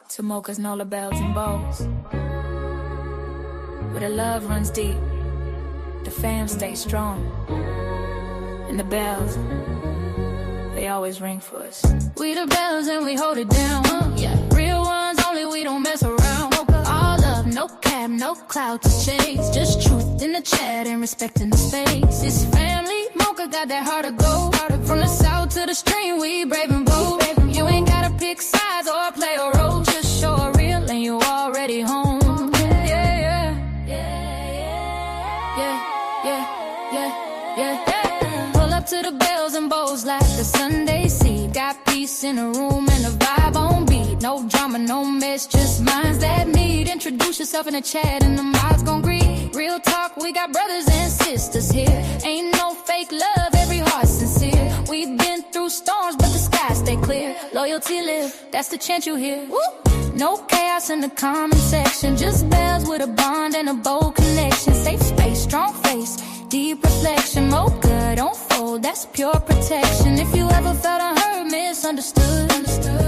to Moca's Nola bells and bows. Where the love runs deep, the fam stay strong, and the bells, they always ring for us. We the bells and we hold it down, yeah. Real ones only, we don't mess around. All love, no cap, no clout to chase. Just truth in the chat and respecting the space. It's family, Moca got that heart of gold. From the south to the stream, we brave and bold. You ain't gotta pick sides or play a role. Just show a real and you already home. Pull up to the bells and bows like a Sunday seed. Got peace in the room and a vibe on beat. No drama, no mess, just minds that meet. Introduce yourself in the chat and the mods gon' greet. Real talk, we got brothers and sisters here. Ain't no fake love, every heart sincere. We've been through storms, but the skies stay clear. Loyalty live, that's the chant you hear. Woo! No chaos in the comment section. Just bells with a bond and a bold connection. Safe space, strong face, deep reflection. Mocha, don't fold, that's pure protection. If you ever felt unheard, misunderstood,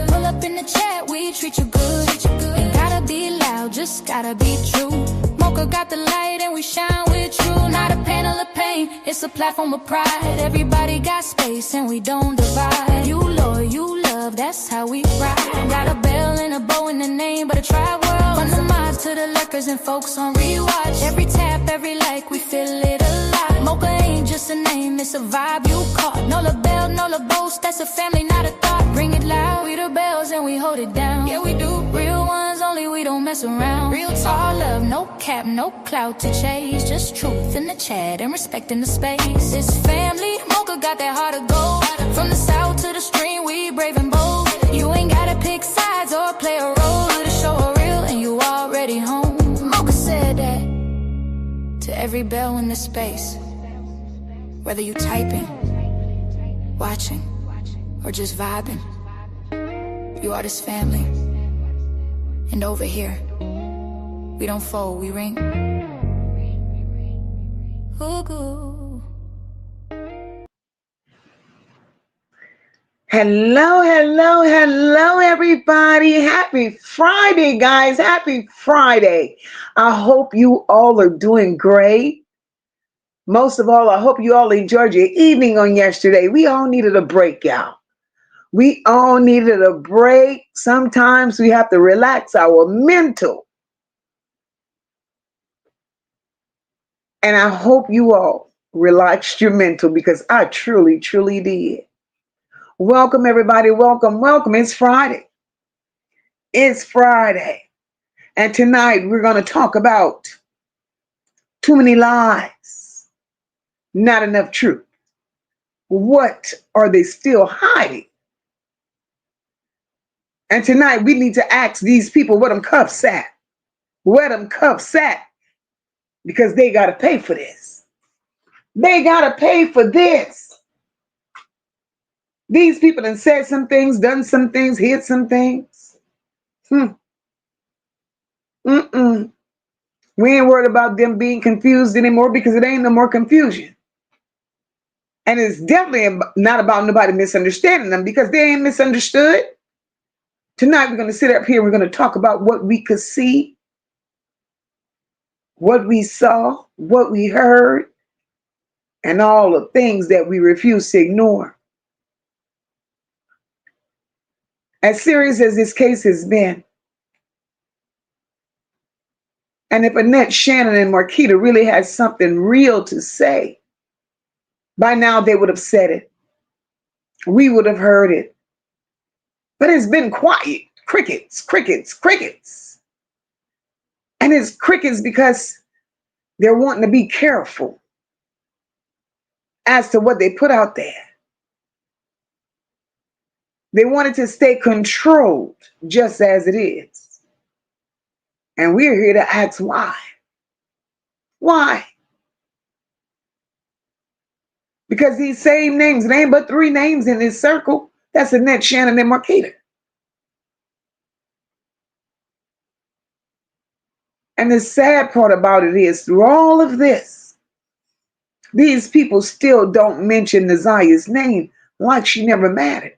pull up in the chat, we treat you good. Ain't gotta be loud, just gotta be true. Mocha got the light and we shine with you. Not a panel of pain, it's a platform of pride. Everybody got space and we don't divide. You loyal, you love, that's how we ride. Got a bell and a bow in the name, but a tribe world. From the mods to the lurkers and folks on rewatch. Every tap, every like, we feel it alive. Mocha ain't just a name, it's a vibe you caught. No la bell, no la boast, that's a family, not a thought. Bring it loud, we the bells and we hold it down. Yeah, we do. Real ones only, we don't mess around. Real talk, love, no cap, no clout to chase. Just truth in the chat and respecting the space. It's family, Mocha got that heart of gold. From the south to the stream, we brave and bold. You ain't gotta pick sides or play a role. To show a real and you already home. Mocha said that to every bell in the space. Whether you typing, watching, or just vibing, you are this family. And over here, we don't fold, we ring. Ooh. Hello, everybody. Happy Friday, guys. Happy Friday. I hope you all are doing great. Most of all, I hope you all enjoyed your evening on yesterday. We all needed a break, y'all. We all needed a break. Sometimes we have to relax our mental. And I hope you all relaxed your mental because I truly, truly did. Welcome, everybody. Welcome. It's Friday. It's Friday. And tonight we're going to talk about too many lies, not enough truth. What are they still hiding? And tonight we need to ask these people where them cuffs at. Where them cuffs at? Because they got to pay for this. They got to pay for this. These people have said some things, done some things, hid some things. We ain't worried about them being confused anymore because it ain't no more confusion. And it's definitely not about nobody misunderstanding them because they ain't misunderstood. Tonight we're going to sit up here. We're going to talk about what we could see, what we saw, what we heard, and all the things that we refuse to ignore. As serious as this case has been, and if Annette, Shannon, and Markita really had something real to say, by now they would have said it. We would have heard it. But it's been quiet. Crickets, crickets, crickets. And it's crickets because they're wanting to be careful as to what they put out there. They wanted to stay controlled just as it is. And we're here to ask why. Why? Because these same names, it ain't but 3 names in this circle. That's Annette, Shannon, and Markita. And the sad part about it is, through all of this, these people still don't mention Naziyah's name like she never mattered.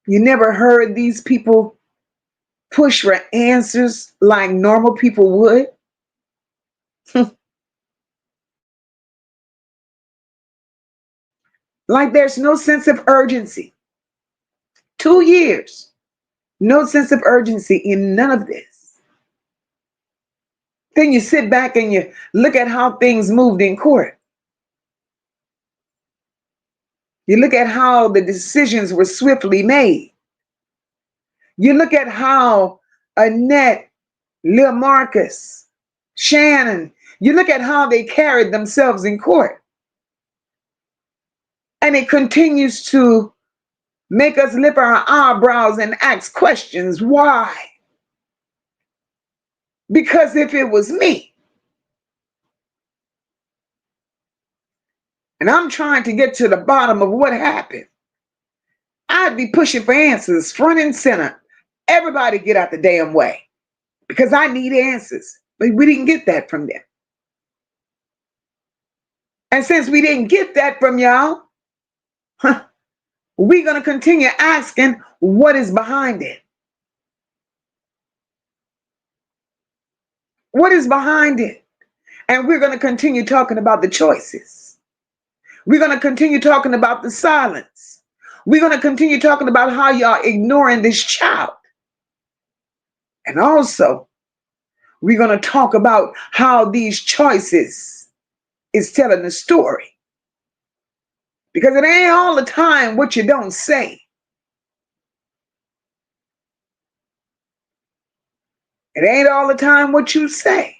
You never heard these people push for answers like normal people would. Like there's no sense of urgency. 2 years, no sense of urgency in none of this. Then you sit back and you look at how things moved in court. You look at how the decisions were swiftly made. You look at how Annette, Lil Marcus, Shannon, you look at how they carried themselves in court. And it continues to make us lift our eyebrows and ask questions. Why? Because if it was me, and I'm trying to get to the bottom of what happened, I'd be pushing for answers front and center. Everybody get out the damn way because I need answers. But we didn't get that from them. And since we didn't get that from y'all, we're going to continue asking what is behind it. What is behind it? And we're going to continue talking about the choices. We're going to continue talking about the silence. We're going to continue talking about how y'all ignoring this child. And also, we're going to talk about how these choices is telling the story. Because it ain't all the time what you don't say. It ain't all the time what you say.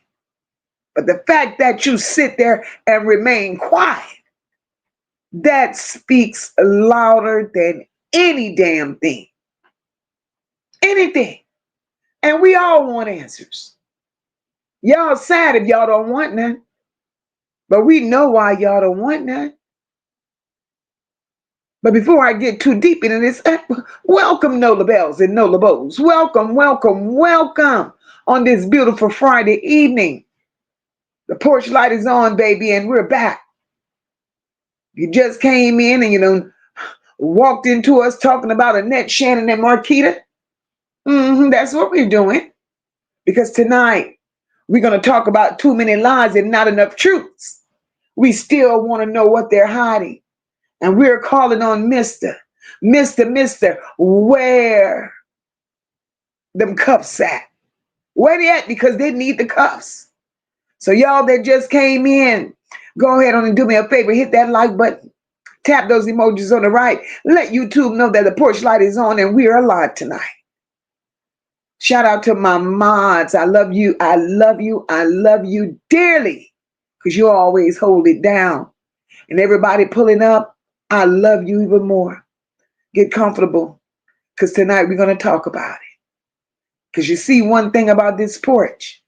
But the fact that you sit there and remain quiet, that speaks louder than any damn thing. Anything. And we all want answers. Y'all sad if y'all don't want none. But we know why y'all don't want none. But before I get too deep into this, welcome Nola Bells and Nola Bows. Welcome, welcome, welcome on this beautiful Friday evening. The porch light is on, baby, and we're back. You just came in and, walked into us talking about Annette, Shannon, and Markita. That's what we're doing. Because tonight, we're going to talk about too many lies and not enough truths. We still want to know what they're hiding. And we're calling on Mr. Where them cuffs at? Where they at? Because they need the cuffs. So y'all that just came in, go ahead on and do me a favor. Hit that like button. Tap those emojis on the right. Let YouTube know that the porch light is on and we are alive tonight. Shout out to my mods. I love you. I love you. I love you dearly because you always hold it down. And everybody pulling up, I love you even more. Get comfortable because tonight we're going to talk about it. Because you see one thing about this porch.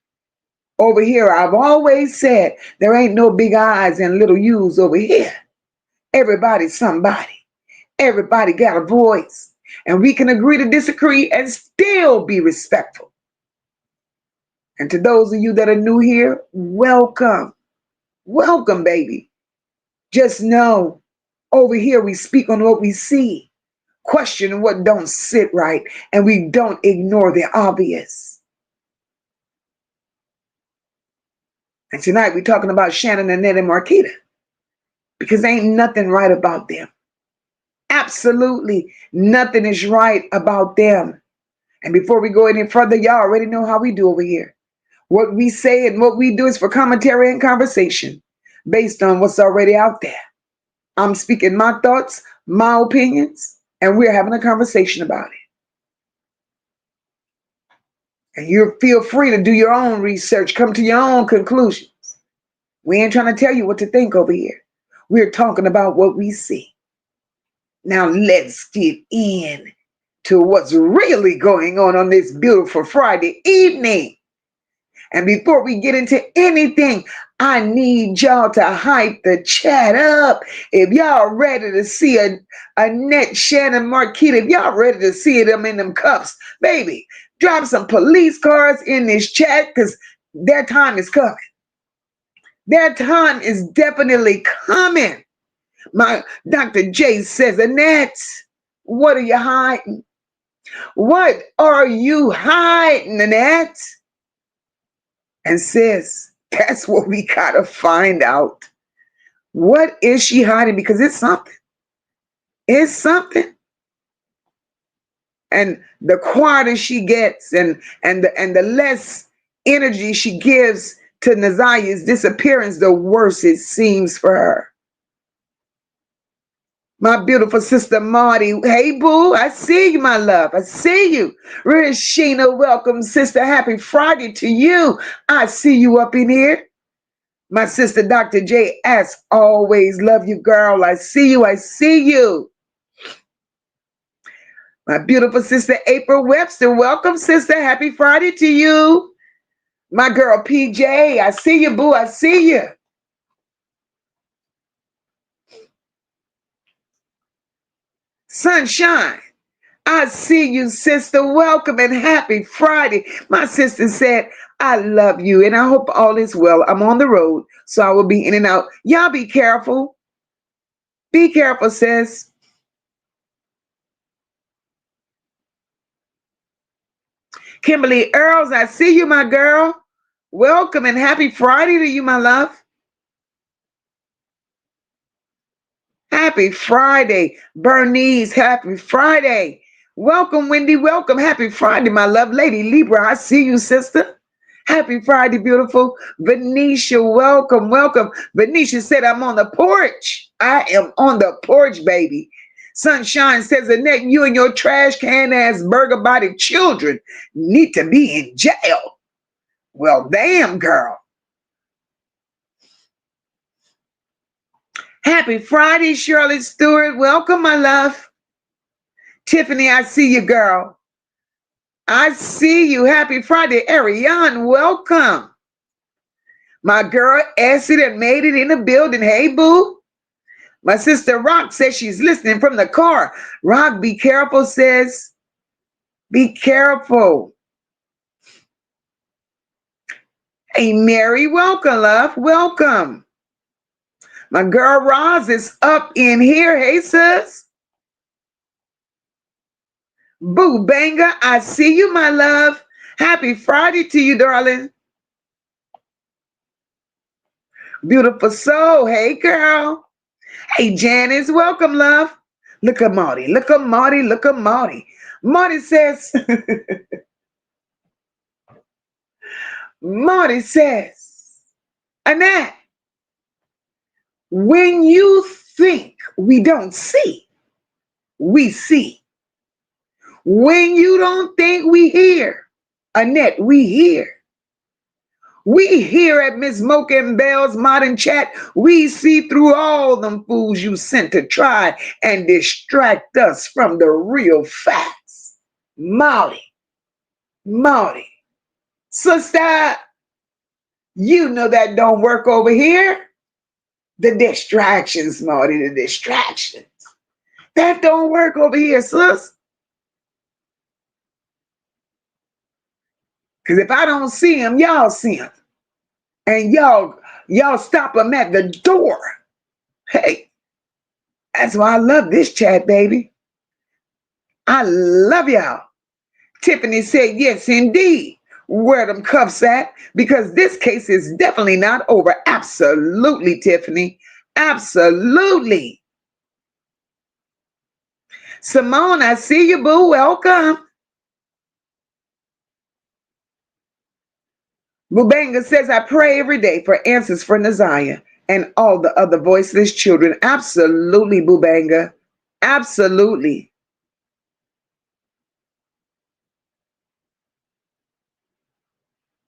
Over here, I've always said there ain't no big I's and little U's over here. Everybody's somebody. Everybody got a voice. And we can agree to disagree and still be respectful. And to those of you that are new here, welcome. Welcome, baby. Just know, over here we speak on what we see, question what don't sit right, and we don't ignore the obvious. And tonight we're talking about Shannon, Annette, and Markita. Because ain't nothing right about them. Absolutely nothing is right about them. And before we go any further, y'all already know how we do over here. What we say and what we do is for commentary and conversation based on what's already out there. I'm speaking my thoughts, my opinions, and we're having a conversation about it. And you feel free to do your own research, come to your own conclusions. We ain't trying to tell you what to think over here. We're talking about what we see. Now let's get in to what's really going on this beautiful Friday evening. And before we get into anything, I need y'all to hype the chat up. If y'all ready to see Annette, Shannon, Markita, if y'all ready to see them in them cuffs, baby, drop some police cars in this chat because their time is coming. Their time is definitely coming. My Dr. J says, Annette, what are you hiding? What are you hiding, Annette? And sis, that's what we gotta find out. What is she hiding? Because it's something. It's something. And the quieter she gets, and the less energy she gives to Naziyah's disappearance, the worse it seems for her. My beautiful sister Marty. Hey, boo. I see you, my love. I see you. Rashina, welcome, sister. Happy Friday to you. I see you up in here. My sister, Dr. J, as always, love you, girl. I see you. I see you. My beautiful sister, April Webster. Welcome, sister. Happy Friday to you. My girl, PJ. I see you, boo. I see you. Sunshine. I see you, sister. Welcome and happy Friday. My sister said, I love you and I hope all is well. I'm on the road, so I will be in and out. Y'all be careful. Be careful, sis. Kimberly Earls, I see you, my girl. Welcome and happy Friday to you, my love. Happy Friday. Bernice, happy Friday. Welcome, Wendy. Welcome. Happy Friday, my love. Lady Libra, I see you, sister. Happy Friday, beautiful. Venetia, welcome, welcome. Venetia said, I'm on the porch. I am on the porch, baby. Sunshine says, Annette, you and your trash can ass burger body children need to be in jail. Well, damn, girl. Happy Friday, Shirley Stewart. Welcome, my love. Tiffany, I see you, girl. I see you. Happy Friday. Ariane, welcome. My girl, Essie, that made it in the building. Hey, boo. My sister Rock says she's listening from the car. Rock, be careful, sis. Be careful. Hey, Mary, welcome, love. Welcome. My girl Roz is up in here. Hey, sis. Boo Banger, I see you, my love. Happy Friday to you, darling. Beautiful soul. Hey, girl. Hey, Janice, welcome, love. Look at Marty. Look at Marty. Look at Marty. Marty says, Marty says, Annette, when you think we don't see, we see. When you don't think we hear, Annette, we hear. We here at Miss Mocha and Bell's Modern Chat, we see through all them fools you sent to try and distract us from the real facts. Molly, sister, you know that don't work over here. The distractions, Marty, the distractions. That don't work over here, sis. Because if I don't see them, y'all see them. And y'all stop them at the door. Hey, that's why I love this chat, baby. I love y'all. Tiffany said, yes, indeed. Where them cuffs at? Because this case is definitely not over. Absolutely, Tiffany. Absolutely. Simone, I see you, boo. Welcome. Bubanga says, I pray every day for answers for Naziyah and all the other voiceless children. Absolutely, Bubanga. Absolutely.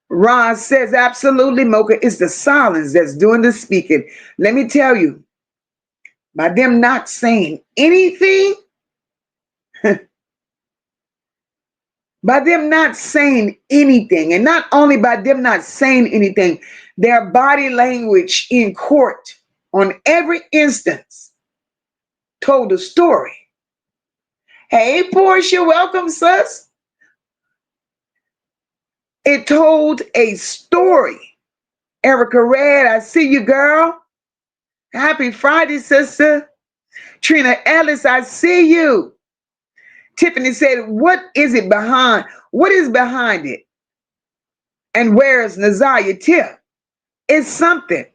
Roz says, absolutely, Mocha. It's the silence that's doing the speaking. Let me tell you, by them not saying anything, by them not saying anything, and not only by them not saying anything, their body language in court on every instance told a story. Hey, Portia, welcome, sis. It told a story. Erica Red, I see you, girl. Happy Friday, sister. Trina Ellis, I see you. Tiffany said, what is it behind? What is behind it? And where's Naziyah? Tiff? It's something.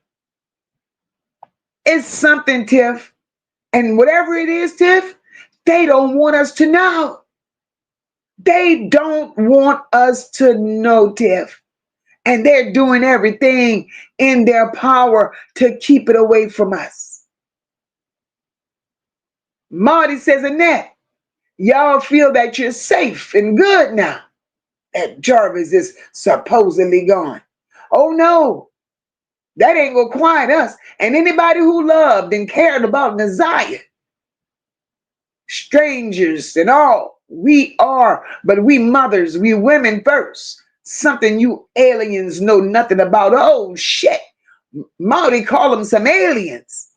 It's something, Tiff. And whatever it is, Tiff, they don't want us to know. They don't want us to know, Tiff. And they're doing everything in their power to keep it away from us. Marty says, Annette, y'all feel that you're safe and good now that Jarvis is supposedly gone. Oh no, that ain't gonna quiet us. And anybody who loved and cared about Naziyah, strangers and all, we are, but we mothers, we women first. Something you aliens know nothing about. Oh shit. Marty call them some aliens.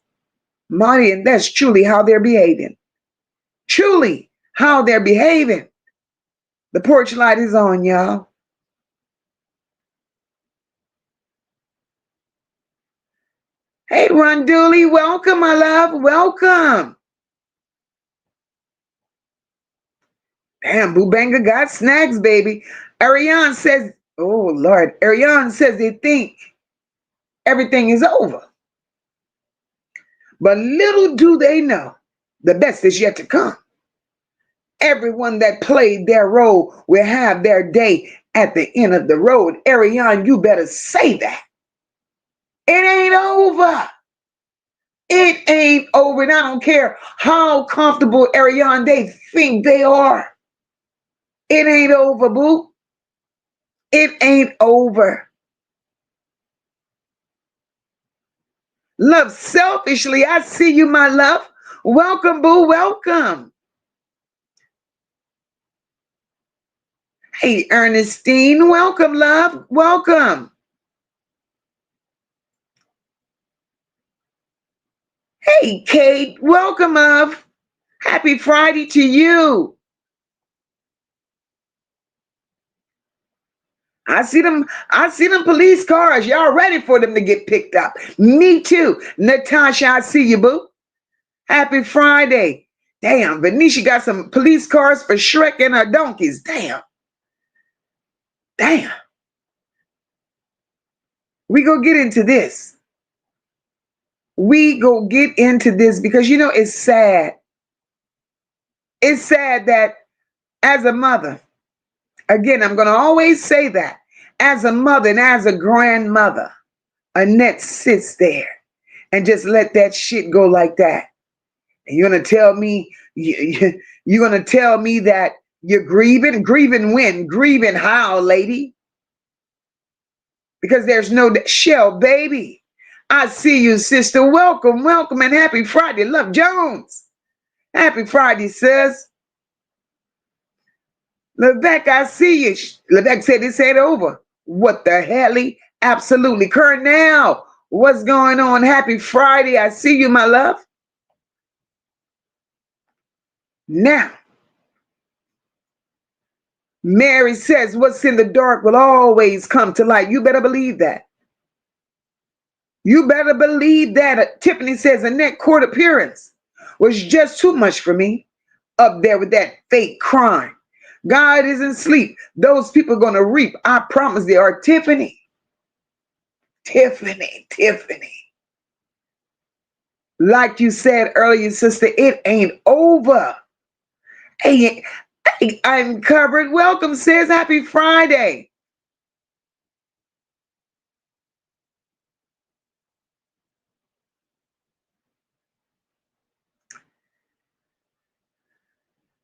Marty, and that's truly how they're behaving. Truly how they're behaving. The porch light is on, y'all. Hey, Ron Dooley, welcome, my love. Welcome. Damn, Boo Banger got snacks, baby. Ariane says, oh, Lord. Ariane says they think everything is over. But little do they know, the best is yet to come. Everyone that played their role will have their day at the end of the road. Ariane, you better say that. It ain't over. It ain't over. And I don't care how comfortable Ariane they think they are. It ain't over, boo. It ain't over. Love selfishly. I see you, my love. Welcome, boo. Welcome. Hey, Ernestine. Welcome, love. Welcome. Hey, Kate. Welcome, love. Happy Friday to you. I see them police cars. Y'all ready for them to get picked up. Me too. Natasha, I see you, boo. Happy Friday. Damn, Venetia got some police cars for Shrek and her donkeys. Damn. Damn. We go get into this. We go get into this because, you know, it's sad. It's sad that as a mother, again, I'm going to always say that, as a mother and as a grandmother, Annette sits there and just let that shit go like that. And you're going to tell me, you're going to tell me that you're grieving? Grieving when? Grieving how, lady? Because there's no shell, baby. I see you, sister. Welcome, welcome, and happy Friday. Love Jones. Happy Friday, sis. Levesque, I see you. Levesque said this ain't over. What the hell? Absolutely. Cornell, what's going on? Happy Friday. I see you, my love. Now, Mary says, what's in the dark will always come to light. You better believe that. You better believe that. Tiffany says, Annette court appearance was just too much for me up there with that fake crime. God isn't asleep. Those people are going to reap. I promise they are. Tiffany. Like you said earlier, sister, it ain't over. Hey, I'm covered. Welcome, sis. Happy Friday.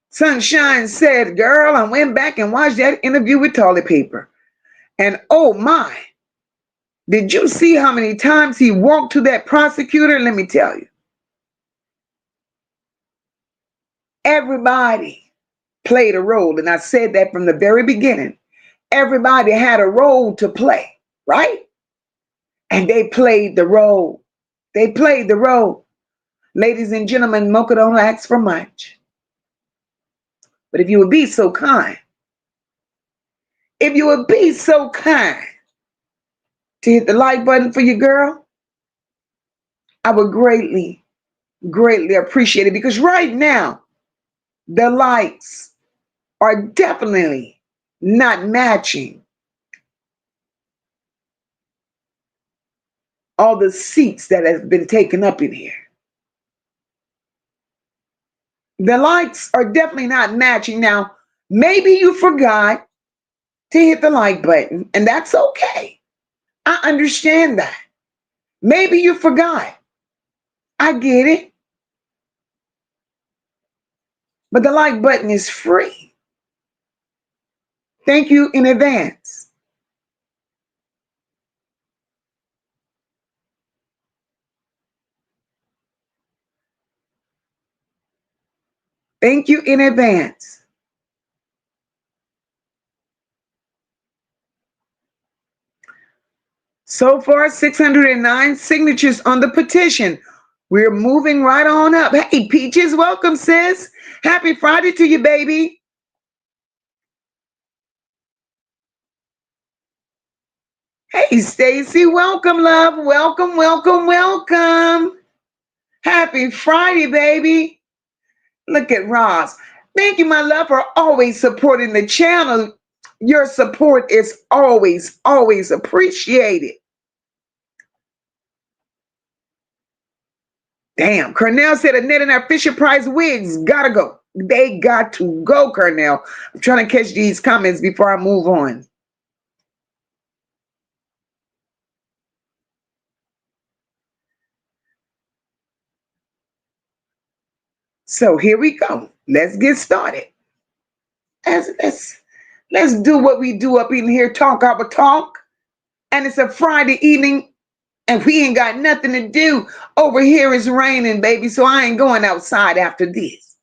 Sunshine said, girl, I went back and watched that interview with toilet paper. And oh my, did you see how many times he walked to that prosecutor? Let me tell you. Everybody played a role. And I said that from the very beginning. Everybody had a role to play, right? And they played the role. They played the role. Ladies and gentlemen, Mocha don't ask for much. But if you would be so kind, to hit the like button for your girl, I would greatly, greatly appreciate it. Because right now, the likes are definitely not matching all the seats that have been taken up in here. The likes are definitely not matching. Now, maybe you forgot to hit the like button, and that's okay. I understand that. Maybe you forgot. I get it. But the like button is free. Thank you in advance. Thank you in advance. So far, 609 signatures on the petition. We're moving right on up. Hey, Peaches, welcome, sis. Happy Friday to you, baby. Hey, Stacy, welcome, love. Welcome, welcome, welcome. Happy Friday, baby. Look at Ross. Thank you, my love, for always supporting the channel. Your support is always, always appreciated. Damn, Cornell said Annette and our Fisher Price wigs gotta go. They got to go, Cornell. I'm trying to catch these comments before I move on. So here we go. Let's get started. Let's do what we do up in here, talk our talk. And it's a Friday evening, and we ain't got nothing to do. Over here it's raining, baby, so I ain't going outside after this.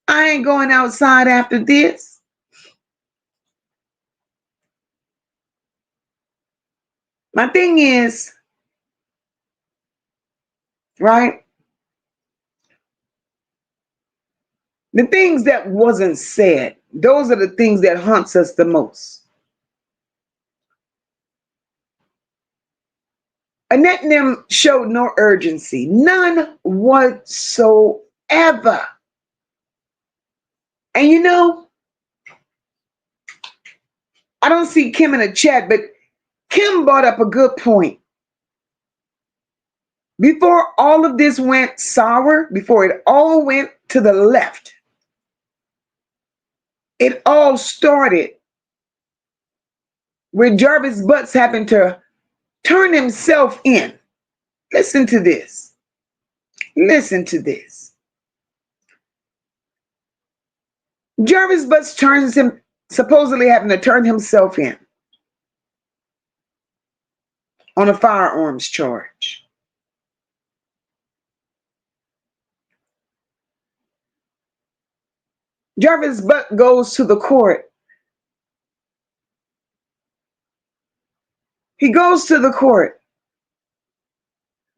I ain't going outside after this. My thing is, right? The things that wasn't said, those are the things that haunts us the most. Annette and them showed no urgency, none whatsoever. And you know, I don't see Kim in the chat, but Kim brought up a good point. Before all of this went sour, before it all went to the left, it all started with Jarvis Butts having to turn himself in. Listen to this. Listen to this. Jarvis Butts turns him, supposedly having to turn himself in on a firearms charge. Jarvis Butts goes to the court. He goes to the court.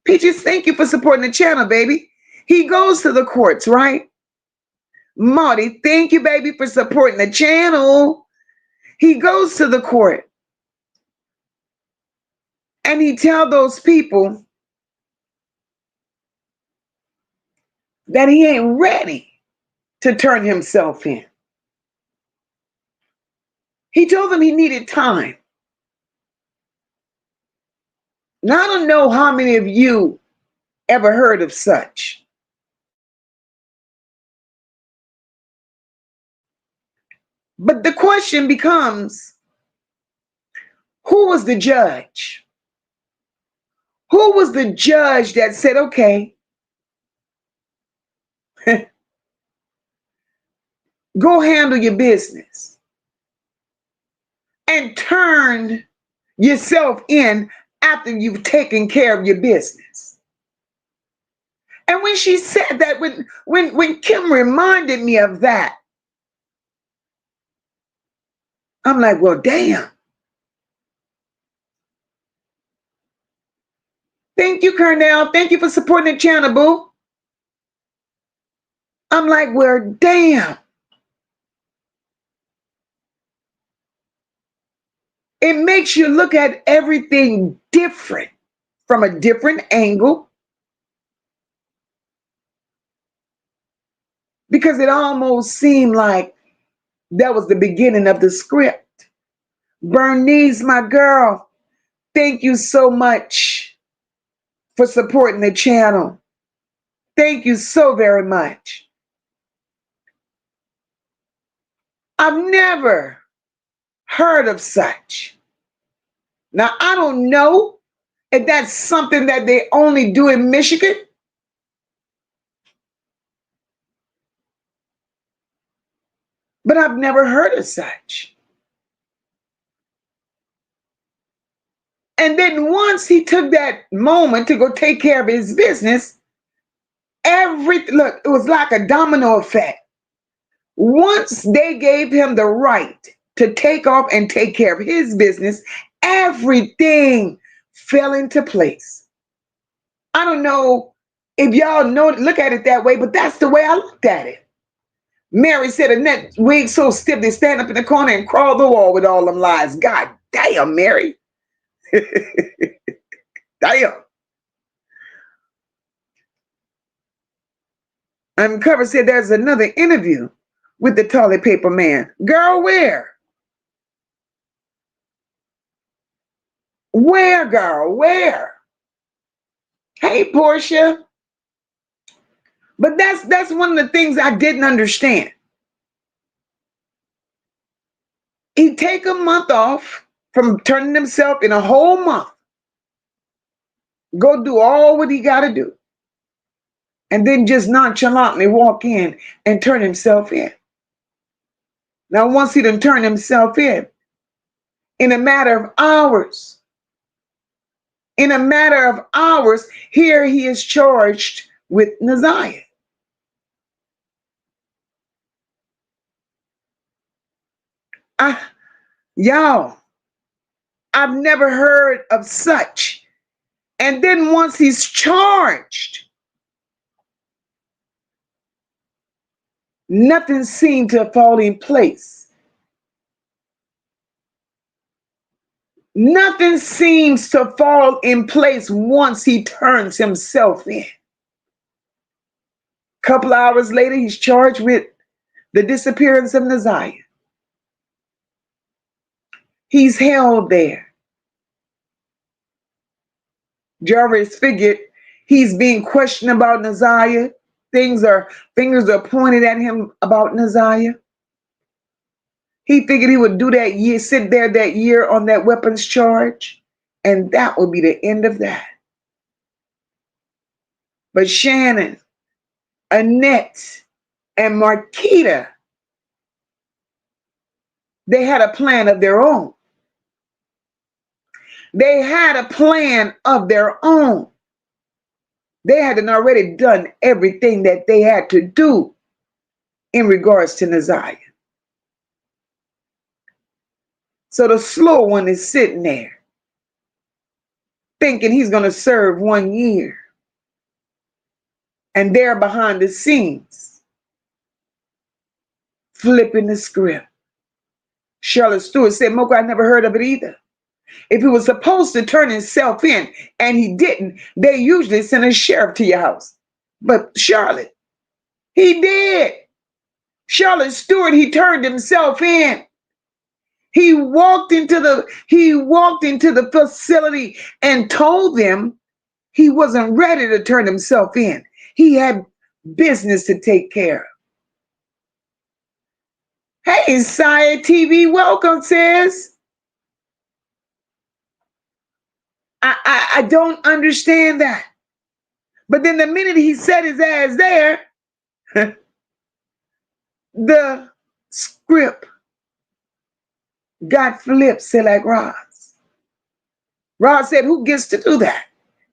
Peaches, thank you for supporting the channel, baby. He goes to the courts, right? Marty, thank you, baby, for supporting the channel. He goes to the court. And he tells those people that he ain't ready to turn himself in. He told them he needed time. Now, I don't know how many of you ever heard of such. But the question becomes, who was the judge? Who was the judge that said, okay, go handle your business and turn yourself in after you've taken care of your business? And when she said that, when Kim reminded me of that, I'm like, well, damn. Thank you, Cornell. Thank you for supporting the channel, boo. I'm like, well, damn. It makes you look at everything different, from a different angle, because it almost seemed like That was the beginning of the script. Bernice, my girl, thank you so much for supporting the channel. Thank you so very much. I've never heard of such. Now, I don't know if that's something that they only do in Michigan, but I've never heard of such. And then once he took that moment to go take care of his business, look, it was like a domino effect. Once they gave him the right to take off and take care of his business, everything fell into place. I don't know if y'all know, look at it that way, but that's the way I looked at it. Mary said, Annette, wig so stiff they stand up in the corner and crawl the wall with all them lies. God damn, Mary. Damn. Uncover said there's another interview with the toilet paper man. Girl, where? Where, girl? Where? Hey, Portia. But that's one of the things I didn't understand. He'd take a month off from turning himself in, a whole month. Go do all what he got to do. And then just nonchalantly walk in and turn himself in. Now, once he done turned himself in a matter of hours, here he is charged with Naziyah. Y'all, I've never heard of such. And then once he's charged, nothing seemed to fall in place. Nothing seems to fall in place once he turns himself in. A couple hours later, he's charged with the disappearance of Naziyah. He's held there. Jarvis figured he's being questioned about Naziyah. Fingers are pointed at him about Naziyah. He figured he would do that year, sit there that year on that weapons charge, and that would be the end of that. But Shannon, Annette, and Markita, they had a plan of their own. They had a plan of their own. They hadn't already done everything that they had to do in regards to Naziyah. So the slow one is sitting there thinking he's going to serve 1 year. And there behind the scenes, flipping the script. Charlotte Stewart said, Mocha, I never heard of it either. If he was supposed to turn himself in and he didn't, they usually send a sheriff to your house. But Charlotte, he did. Charlotte Stewart, he turned himself in. He walked into the facility and told them he wasn't ready to turn himself in. He had business to take care of. Hey, Sire TV, welcome, sis. I don't understand that. But then the minute he set his ass there, the script got flipped, say like Roz. Roz said, who gets to do that?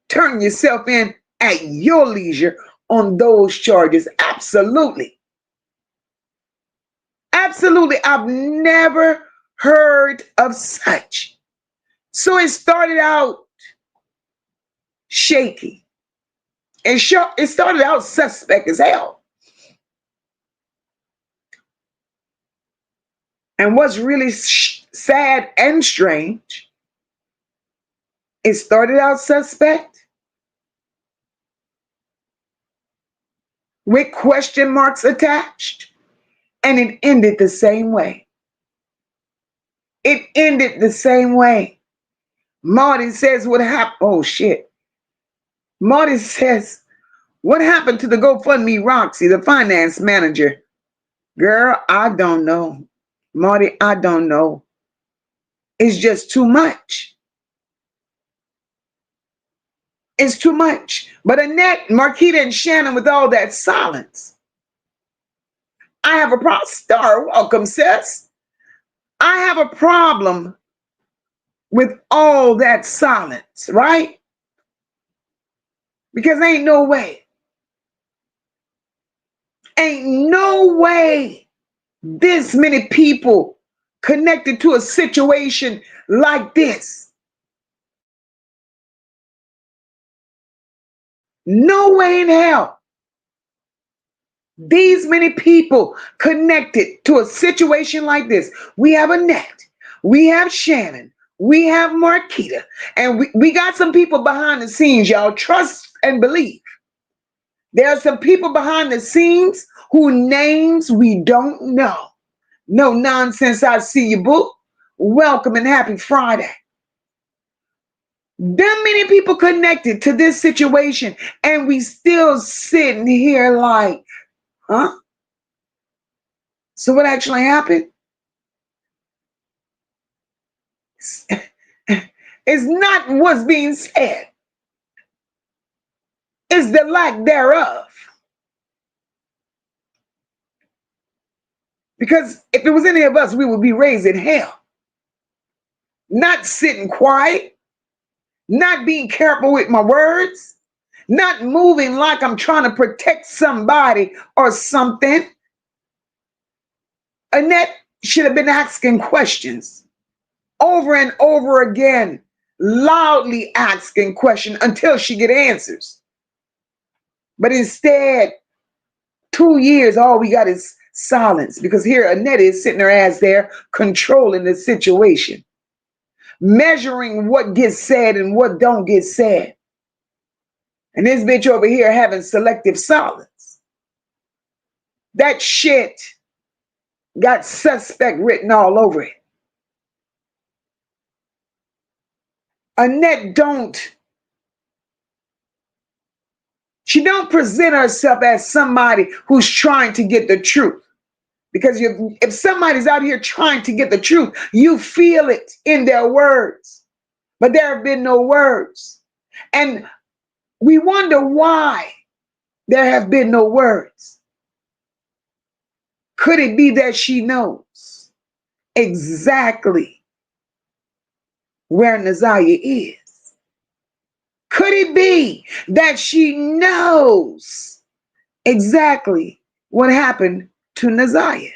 Turn yourself in at your leisure on those charges. Absolutely. Absolutely. I've never heard of such. So it started out shaky. It started out suspect as hell. And what's really sad and strange, it started out suspect with question marks attached. And it ended the same way. It ended the same way. Marty says, what happened? Oh, shit. Marty says, what happened to the GoFundMe Roxy, the finance manager? Girl, I don't know. Marty, I don't know. It's just too much. It's too much. But Annette, Markita, and Shannon, with all that silence, I have a problem. Star, welcome, sis. I have a problem with all that silence, right? Because ain't no way. Ain't no way this many people connected to a situation like this. No way in hell. These many people connected to a situation like this. We have Annette, we have Shannon, we have Markita, and we got some people behind the scenes, y'all. Trust and believe. There are some people behind the scenes whose names we don't know. No nonsense, I see you, boo. Welcome and happy Friday. That many people connected to this situation, and we still sitting here like, huh? So what actually happened? It's not what's being said. It's the lack thereof. Because if it was any of us, we would be raised in hell. Not sitting quiet, not being careful with my words, not moving like I'm trying to protect somebody or something. Annette should have been asking questions over and over again, loudly asking questions until she get answers. But instead, 2 years, all we got is silence, because here Annette is sitting her ass there controlling the situation, measuring what gets said and what don't get said. And this bitch over here having selective silence. That shit got suspect written all over it. Annette she don't present herself as somebody who's trying to get the truth. Because if somebody's out here trying to get the truth, you feel it in their words. But there have been no words. And we wonder why there have been no words. Could it be that she knows exactly where Naziyah is? Could it be that she knows exactly what happened to Naziyah?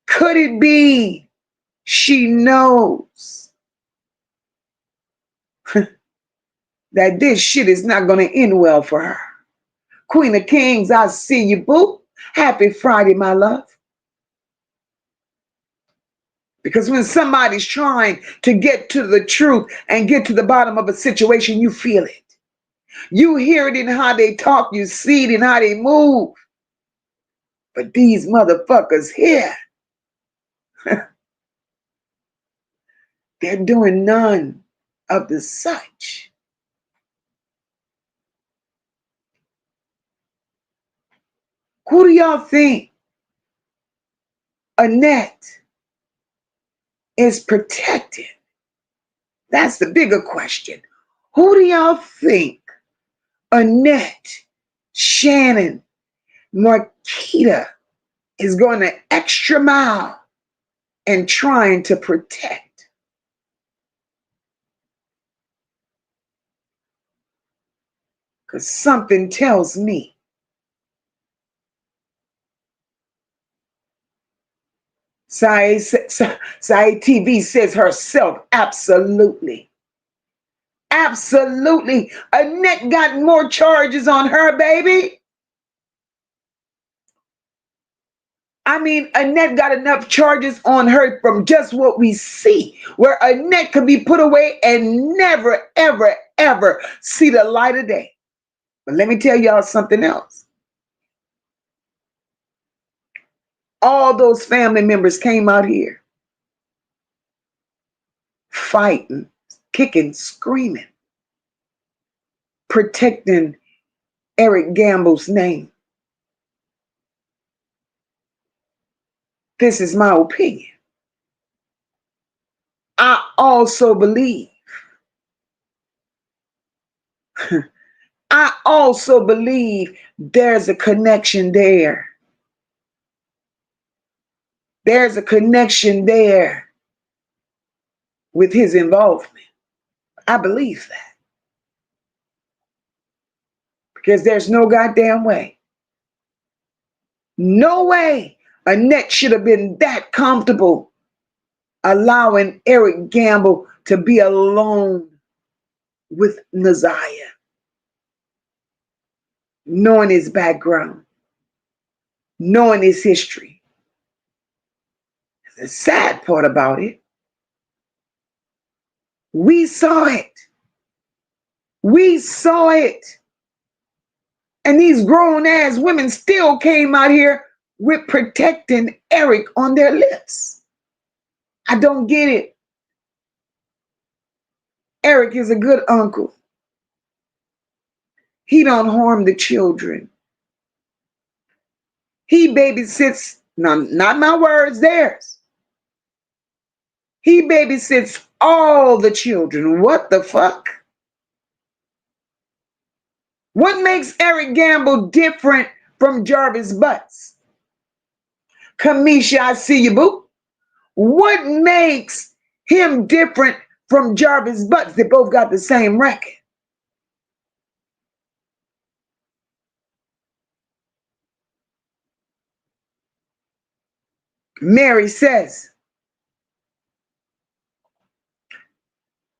Could it be she knows that this shit is not going to end well for her? Queen of Kings, I see you, boo. Happy Friday, my love. Because when somebody's trying to get to the truth and get to the bottom of a situation, you feel it. You hear it in how they talk, you see it in how they move. But these motherfuckers here, they're doing none of the such. Who do y'all think Annette is protected? That's the bigger question. Who do y'all think Annette, Shannon, Markita is going the extra mile and trying to protect? Because something tells me Sai TV says herself, absolutely. Absolutely. Annette got more charges on her, baby. I mean, Annette got enough charges on her from just what we see, where Annette could be put away and never, ever, ever see the light of day. But let me tell y'all something else. All those family members came out here fighting, kicking, screaming, protecting Eric Gamble's name. This is my opinion. I also believe, I also believe there's a connection there. There's a connection there with his involvement. I believe that. Because there's no goddamn way. No way Annette should have been that comfortable allowing Eric Gamble to be alone with Naziyah, knowing his background, knowing his history. The sad part about it, we saw it. We saw it. And these grown ass women still came out here with protecting Eric on their lips. I don't get it. Eric is a good uncle. He don't harm the children. He babysits, not my words, theirs. He babysits all the children. What the fuck? What makes Eric Gamble different from Jarvis Butts? Kamisha, I see you, boo. What makes him different from Jarvis Butts? They both got the same record. Mary says,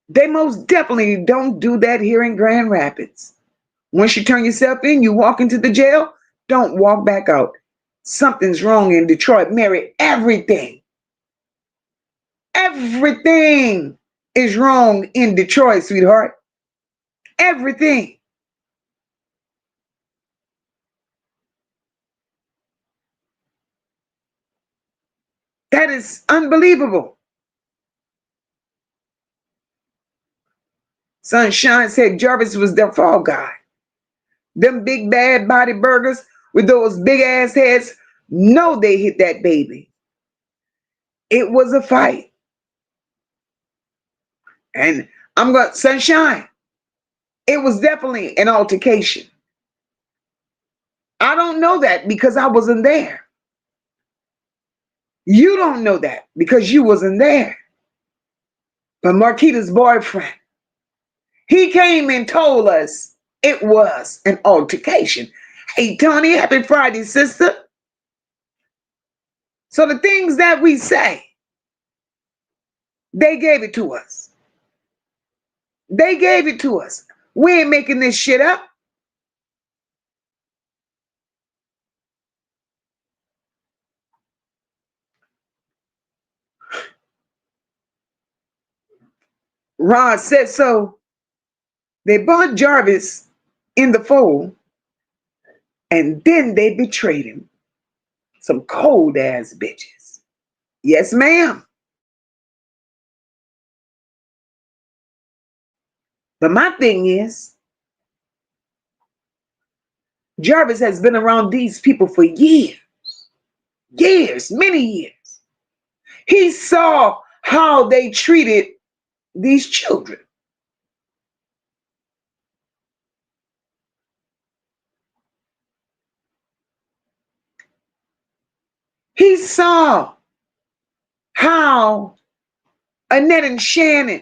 they most definitely don't do that here in Grand Rapids. Once you turn yourself in, you walk into the jail, don't walk back out. Something's wrong in Detroit. Mary, everything is wrong in Detroit, sweetheart. Everything. That is unbelievable. Sunshine said Jarvis was their fall guy. Them big bad body burgers with those big ass heads, no, they hit that baby. It was a fight. And I'm going, Sunshine, it was definitely an altercation. I don't know that because I wasn't there. You don't know that because you wasn't there. But Markita's boyfriend, he came and told us it was an altercation. Hey, Tony, happy Friday, sister. So the things that we say, they gave it to us. They gave it to us. We ain't making this shit up. Ron said so. They brought Jarvis in the fold, and then they betrayed him. Some cold ass bitches. Yes, ma'am. But my thing is, Jarvis has been around these people for years. Years, many years. He saw how they treated these children. He saw how Annette and Shannon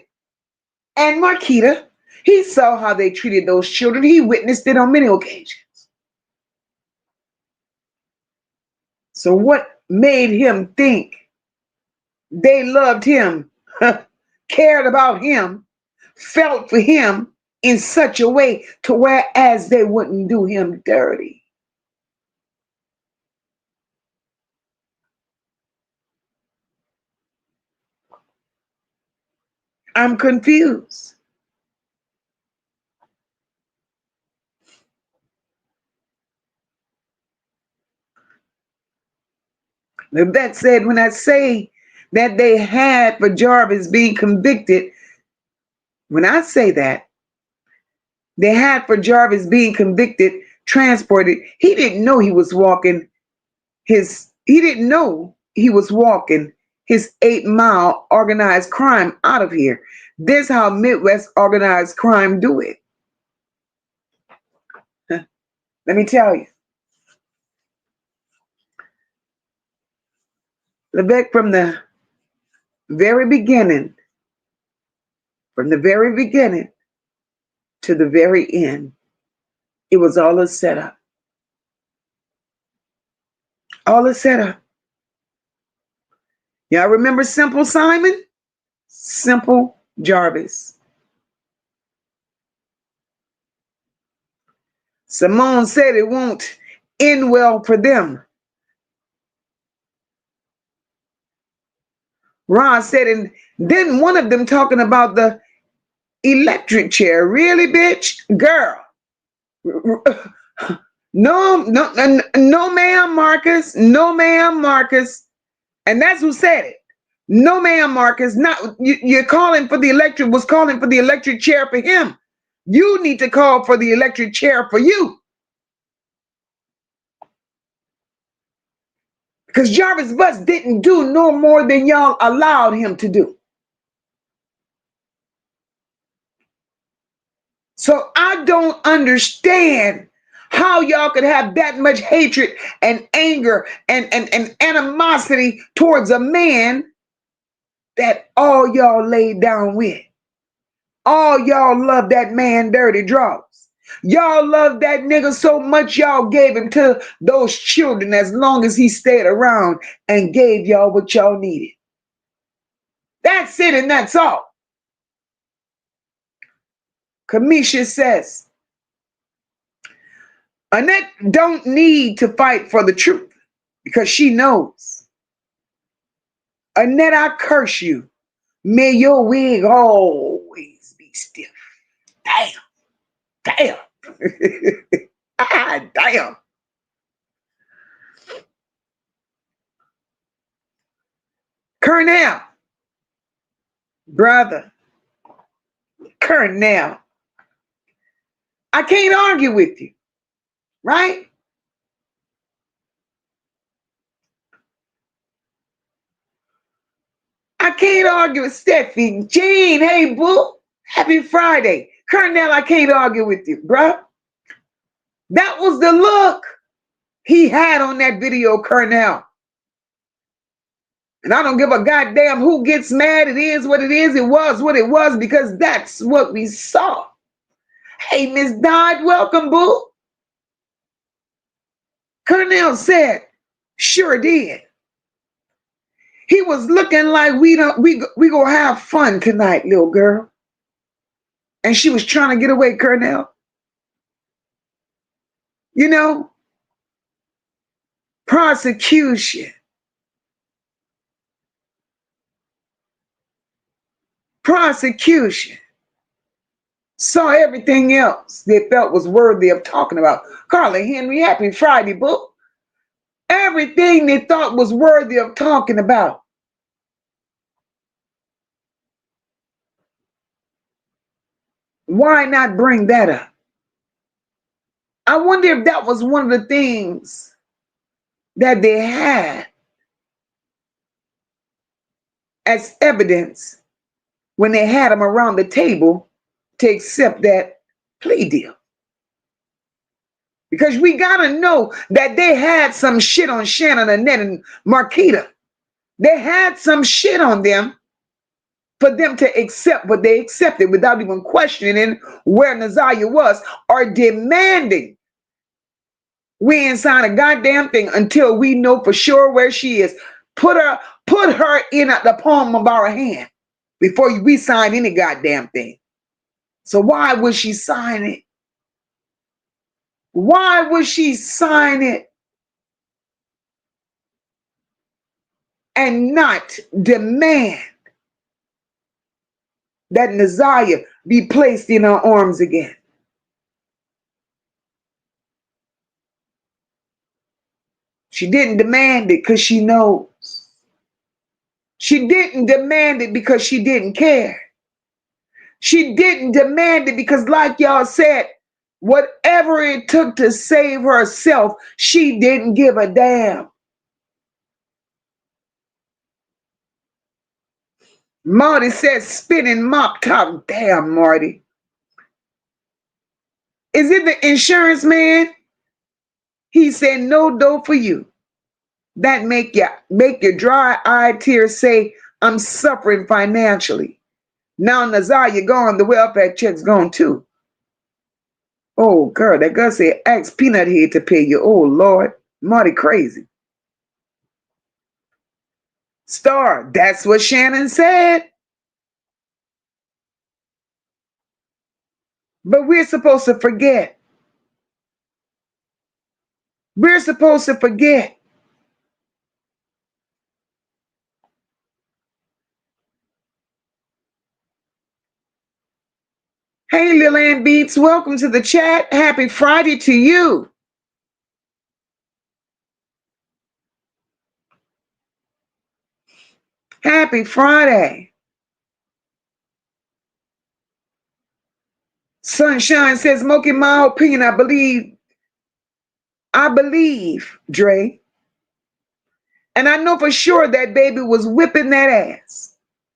and Markita, he saw how they treated those children. He witnessed it on many occasions. So what made him think they loved him, cared about him, felt for him in such a way to whereas they wouldn't do him dirty? I'm confused. The vet said, when I say that they had for Jarvis being convicted, when I say that, they had for Jarvis being convicted, transported, he didn't know he was walking his 8-mile organized crime out of here. This how Midwest organized crime do it. Let me tell you. Lebec, from the very beginning to the very end, it was all a setup. All a setup. Y'all remember Simple Simon? Simple Jarvis. Simone said it won't end well for them. Ron said, and then one of them talking about the electric chair. Really, bitch? Girl. No, ma'am, Marcus. No, ma'am, Marcus. And that's who said it. No, ma'am, Marcus. Not you're calling for the electric, was calling for the electric chair for him. You need to call for the electric chair for you. Because Jarvis Butts didn't do no more than y'all allowed him to do. So I don't understand how y'all could have that much hatred and anger and animosity towards a man that all y'all laid down with. All y'all love that man dirty draws. Y'all love that nigga so much y'all gave him to those children as long as he stayed around and gave y'all what y'all needed. That's it and that's all. Kamisha says, Annette don't need to fight for the truth because she knows. Annette, I curse you. May your wig always be stiff. Damn. Damn. Colonel, brother, Colonel, I can't argue with you, right? I can't argue with Steffi. Jean, hey, boo, happy Friday. Colonel, I can't argue with you, bruh. That was the look he had on that video, Colonel. And I don't give a goddamn who gets mad. It is what it is. It was what it was because that's what we saw. Hey, Miss Dodd, welcome, boo. Colonel said, sure did. He was looking like we gonna have fun tonight, little girl. And she was trying to get away, Colonel. You know, prosecution. Saw everything else they felt was worthy of talking about. Carla Henry, happy Friday, boo. Everything they thought was worthy of talking about. Why not bring that up? I wonder if that was one of the things that they had as evidence when they had him around the table to accept that plea deal. Because we gotta know that they had some shit on Shannon, Annette, and Markita. They had some shit on them for them to accept what they accepted without even questioning where Naziyah was or demanding we ain't sign a goddamn thing until we know for sure where she is. Put her in at the palm of our hand before we sign any goddamn thing. So why would she sign it? Why would she sign it and not demand that Naziyah be placed in her arms again? She didn't demand it because she knows. She didn't demand it because she didn't care. She didn't demand it because, like y'all said, whatever it took to save herself, she didn't give a damn. Marty said, spinning mop top. Damn, Marty. Is it the insurance man? He said, no dough for you. That make your dry-eyed tears say, I'm suffering financially. Now Naziyah gone, the welfare check's gone too. Oh, girl, that girl said, ask Peanut Head to pay you. Oh, Lord. Marty crazy. Star, that's what Shannon said. But we're supposed to forget. We're supposed to forget. Hey, Lil Ann Beats, welcome to the chat. Happy Friday to you. Happy Friday. Sunshine says, Mocha, in my opinion, I believe, Dre. And I know for sure that baby was whipping that ass.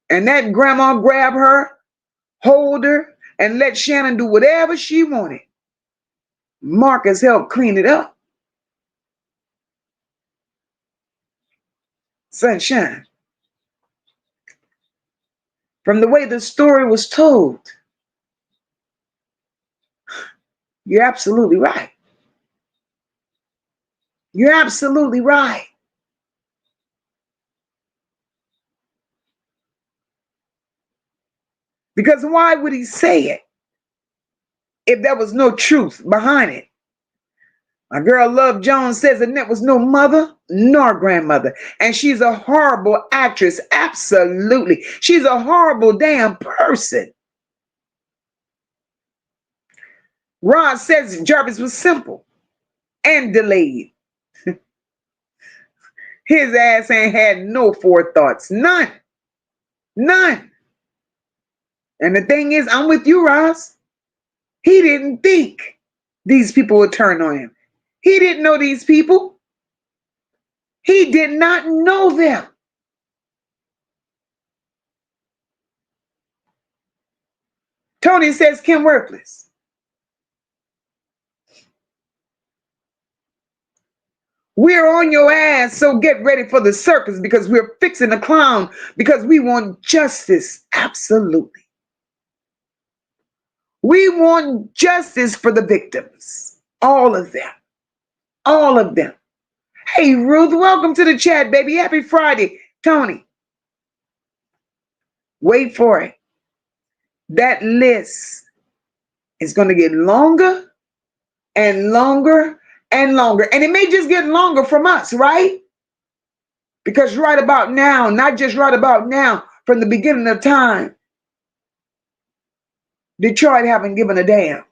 And that grandma grabbed her, hold her, and let Shannon do whatever she wanted. Marcus helped clean it up. Sunshine. From the way the story was told, you're absolutely right. You're absolutely right. Because why would he say it if there was no truth behind it? My girl Love Jones says Annette was no mother nor grandmother. And she's a horrible actress. Absolutely. She's a horrible damn person. Rod says Jarvis was simple and delayed. His ass ain't had no forethoughts. None. None. And the thing is, I'm with you, Ross. He didn't think these people would turn on him. He didn't know these people. He did not know them. Tony says Kim worthless. We're on your ass, so get ready for the circus because we're fixing the clown because we want justice. Absolutely. We want justice for the victims. All of them. All of them. Hey, Ruth, welcome to the chat, baby. Happy Friday. Tony, wait for it. That list is going to get longer and longer and longer. And it may just get longer from us, right? Because right about now, not just right about now, from the beginning of time, Detroit haven't given a damn.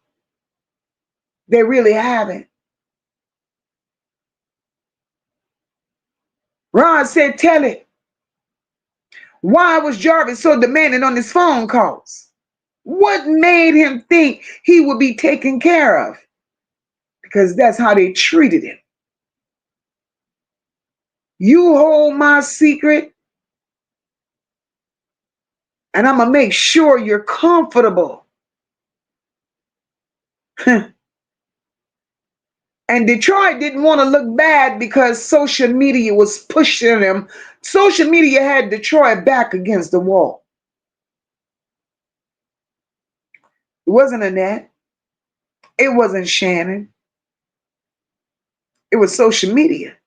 They really haven't. Ron said, tell it. Why was Jarvis so demanding on his phone calls? What made him think he would be taken care of? Because that's how they treated him. You hold my secret, and I'm going to make sure you're comfortable. And Detroit didn't want to look bad because social media was pushing them. Social media had Detroit back against the wall. It wasn't Annette. It wasn't Shannon. It was social media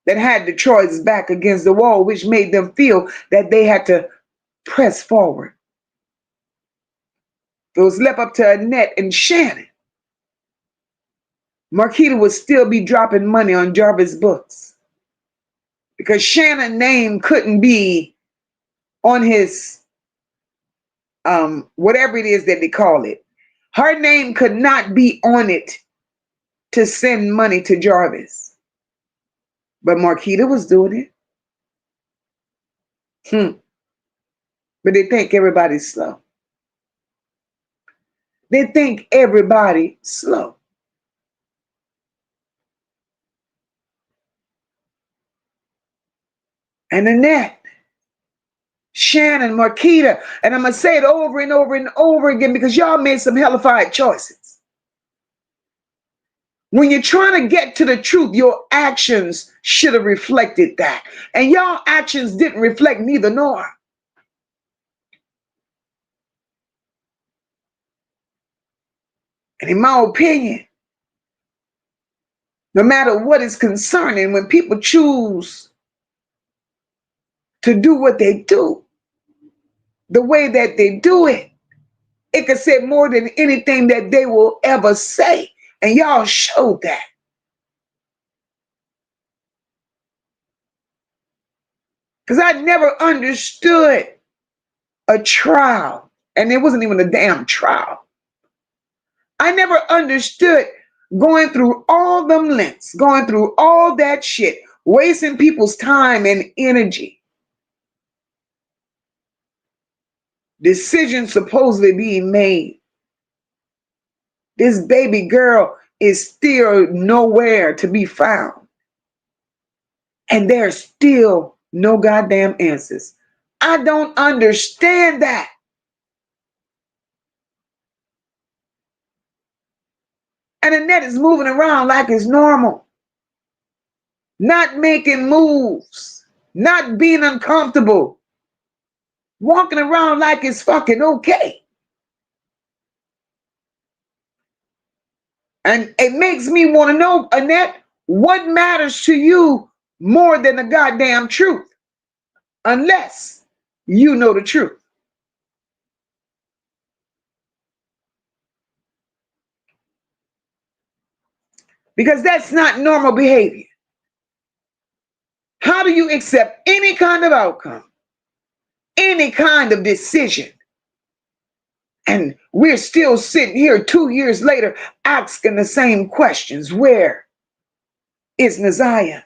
that had Detroit's back against the wall, which made them feel that they had to press forward. It was left up to Annette and Shannon. Markita would still be dropping money on Jarvis books because Shannon's name couldn't be on his whatever it is that they call it. Her name could not be on it to send money to Jarvis. But Markita was doing it. But they think everybody's slow. They think everybody's slow. And Annette, Shannon, Markita, and I'm going to say it over and over and over again because y'all made some hellified choices. When you're trying to get to the truth, your actions should have reflected that. And y'all actions didn't reflect neither nor. And in my opinion, no matter what is concerning, when people choose to do what they do, the way that they do it, it could say more than anything that they will ever say. And y'all showed that. Because I never understood a trial. And it wasn't even a damn trial. I never understood going through all them lengths, going through all that shit, wasting people's time and energy. Decisions supposedly being made. This baby girl is still nowhere to be found. And there's still no goddamn answers. I don't understand that. And Annette is moving around like it's normal. Not making moves. Not being uncomfortable. Walking around like it's fucking okay. And it makes me want to know, Annette, what matters to you more than the goddamn truth? Unless you know the truth. Because that's not normal behavior. How do you accept any kind of outcome, any kind of decision? And we're still sitting here 2 years later asking the same questions. Where is Naziyah?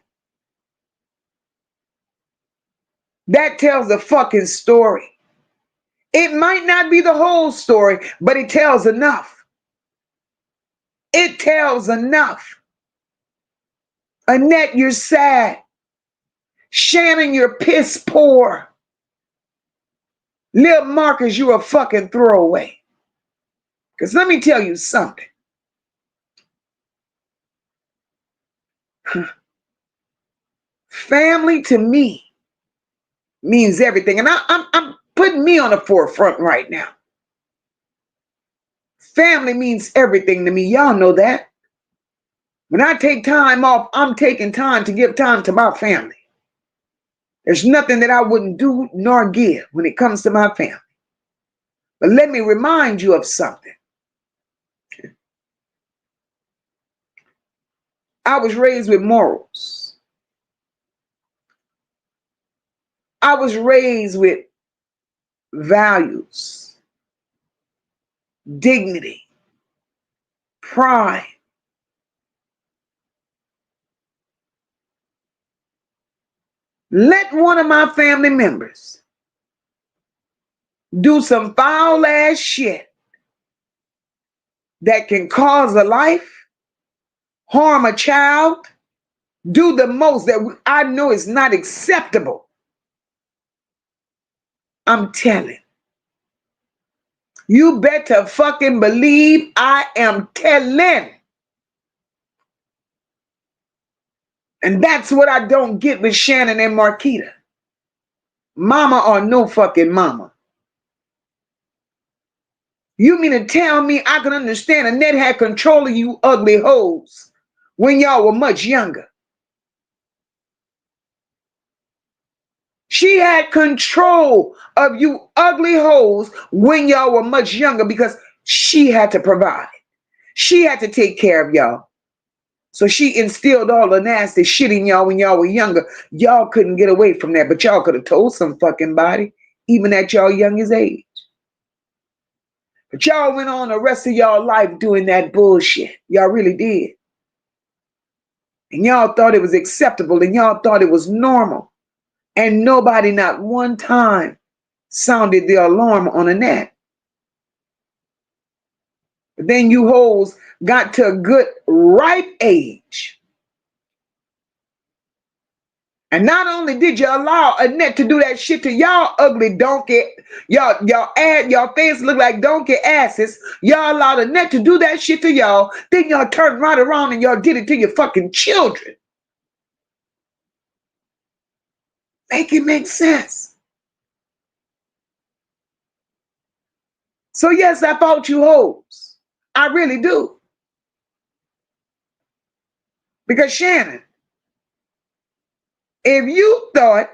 That tells a fucking story. It might not be the whole story, but it tells enough. It tells enough. Annette, you're sad. Shannon, you're piss poor. Lil Marcus, you're a fucking throwaway. Because let me tell you something. Family to me means everything. And I'm putting me on the forefront right now. Family means everything to me. Y'all know that. When I take time off, I'm taking time to give time to my family. There's nothing that I wouldn't do nor give when it comes to my family. But let me remind you of something. I was raised with morals. I was raised with values, dignity, pride. Let one of my family members do some foul ass shit that can cause a life, harm a child, do the most that I know is not acceptable. I'm telling. You better fucking believe I am telling. And that's what I don't get with Shannon and Markita. Mama or no fucking mama. You mean to tell me I can understand Annette had control of you ugly hoes when y'all were much younger? She had control of you ugly hoes when y'all were much younger because she had to provide. She had to take care of y'all. So she instilled all the nasty shit in y'all when y'all were younger. Y'all couldn't get away from that, but y'all could have told some fucking body, even at y'all youngest age. But y'all went on the rest of y'all life doing that bullshit. Y'all really did. And y'all thought it was acceptable and y'all thought it was normal. And nobody, not one time, sounded the alarm on Annette. But then you hoes got to a good ripe age. And not only did you allow Annette to do that shit to y'all ugly donkey, y'all face look like donkey asses. Y'all allowed Annette to do that shit to y'all. Then y'all turned right around and y'all did it to your fucking children. Make it make sense. So yes, I fault you hoes. I really do. Because Shannon, if you thought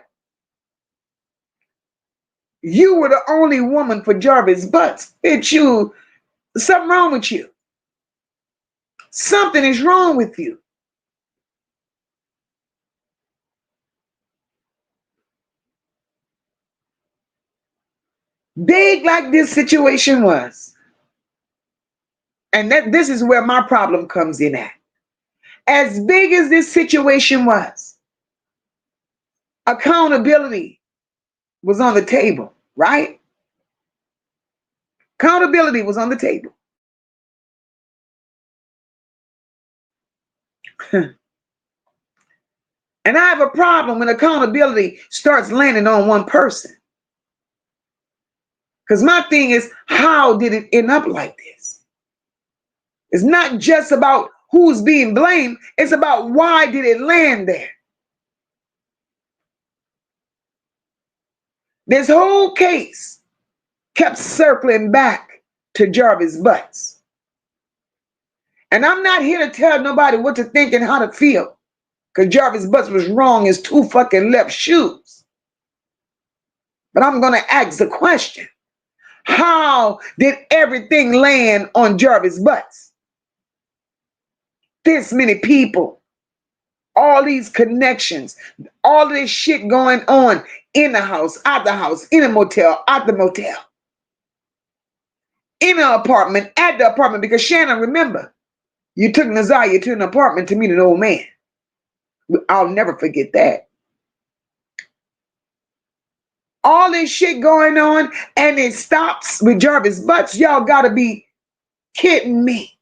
you were the only woman for Jarvis Butts, bitch, something wrong with you. Something is wrong with you. Big like this situation was, and this is where my problem comes in at. As big as this situation was, accountability was on the table, right? Accountability was on the table. And I have a problem when accountability starts landing on one person. Because my thing is, how did it end up like this? It's not just about who's being blamed. It's about why did it land there? This whole case kept circling back to Jarvis Butts. And I'm not here to tell nobody what to think and how to feel. Because Jarvis Butts was wrong as two fucking left shoes. But I'm going to ask the question. How did everything land on Jarvis Butts? This many people, all these connections, all this shit going on in the house, out the house, in a motel, out the motel, in an apartment, at the apartment. Because Shannon, remember, you took Naziyah to an apartment to meet an old man. I'll never forget that. All this shit going on, and it stops with Jarvis Butts. Y'all gotta be kidding me.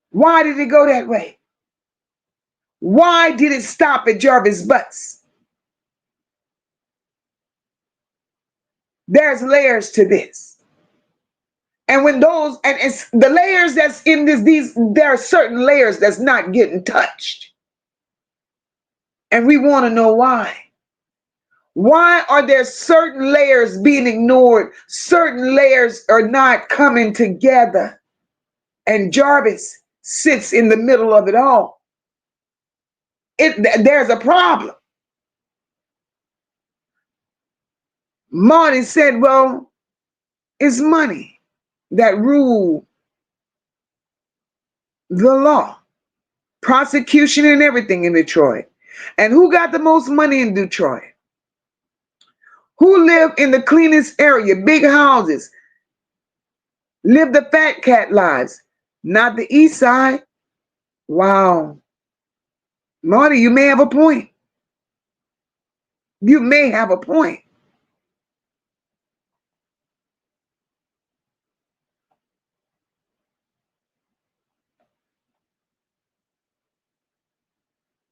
Why did it go that way? Why did it stop at Jarvis Butts? There's layers to this. And when those, and it's the layers that's in there are certain layers that's not getting touched. And we want to know why. Why are there certain layers being ignored? Certain layers are not coming together. And Jarvis sits in the middle of it all. There's a problem. Marty said, well, it's money that rule the law, prosecution and everything in Detroit. And who got the most money in Detroit? Who lived in the cleanest area, big houses, lived the fat cat lives? Not the east side. Wow. Marty, you may have a point. You may have a point.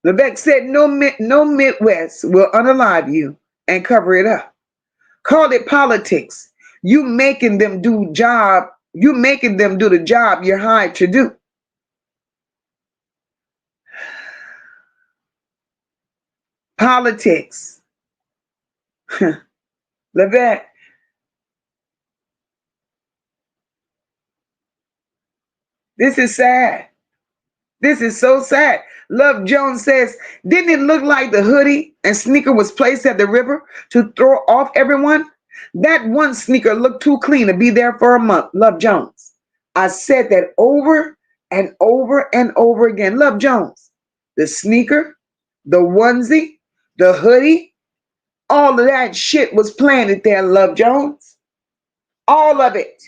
Lebec said, no Midwest will unalive you and cover it up. Call it politics. You making them do the job you're hired to do. Politics. Lebec. This is sad. This is so sad. Love Jones says, didn't it look like the hoodie and sneaker was placed at the river to throw off everyone? That one sneaker looked too clean to be there for a month. Love Jones. I said that over and over and over again. Love Jones. The sneaker, the onesie, the hoodie, all of that shit was planted there, Love Jones. All of it.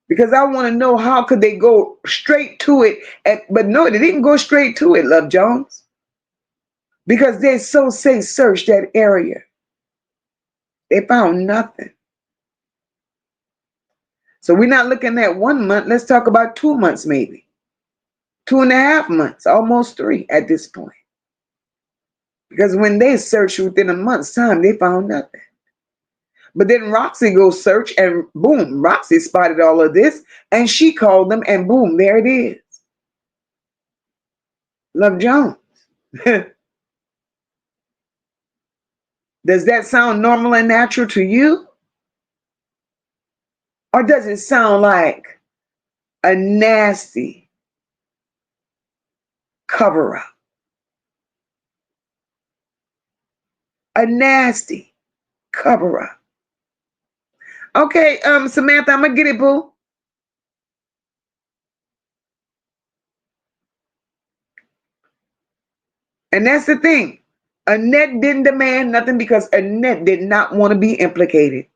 Because I want to know how could they go straight to it. But no, they didn't go straight to it, Love Jones. Because they so say search that area. They found nothing. So we're not looking at 1 month. Let's talk about 2 months maybe. 2.5 months, almost 3 at this point. Because when they searched within a month's time, they found nothing. But then Roxy goes search and boom, Roxy spotted all of this and she called them and boom, there it is. Love Jones. Does that sound normal and natural to you? Or does it sound like a nasty cover up? A nasty cover up. Okay, Samantha, I'm gonna get it, boo. And that's the thing. Annette didn't demand nothing because Annette did not want to be implicated.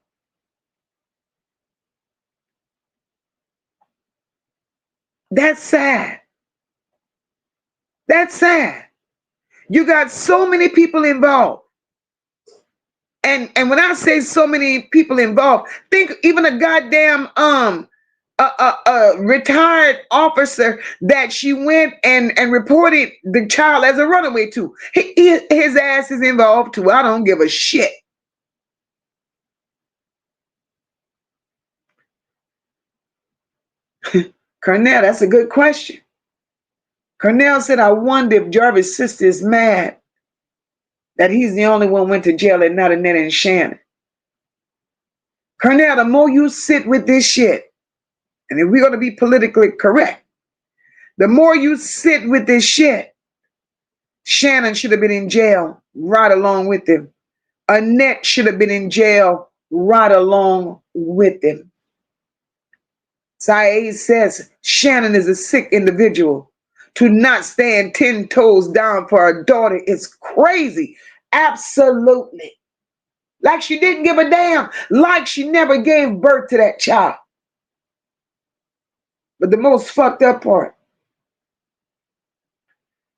That's sad. That's sad. You got so many people involved. And when I say so many people involved, think even a goddamn a retired officer that she went and reported the child as a runaway to. His ass is involved too. I don't give a shit. Cornell, that's a good question. Cornell said, I wonder if Jarvis' sister is mad that he's the only one went to jail and not Annette and Shannon. Cornell, the more you sit with this shit, and if we're going to be politically correct, the more you sit with this shit, Shannon should have been in jail right along with him. Annette should have been in jail right along with him. Saeed says Shannon is a sick individual. To not stand 10 toes down for her daughter is crazy. Absolutely. Like she didn't give a damn. Like she never gave birth to that child. But the most fucked up part,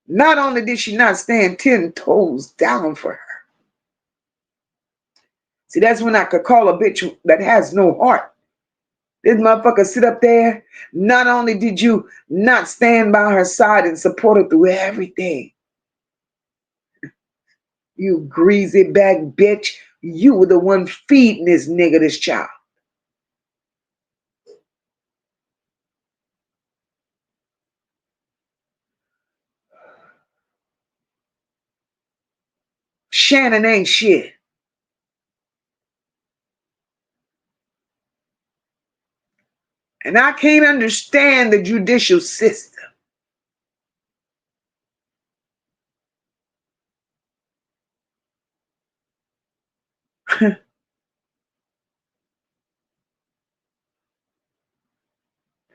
not only did she not stand 10 toes down for her. See, that's when I could call a bitch that has no heart. This motherfucker sit up there. Not only did you not stand by her side and support her through everything, you greasy back bitch, you were the one feeding this nigga this child. Shannon ain't shit. And I can't understand the judicial system.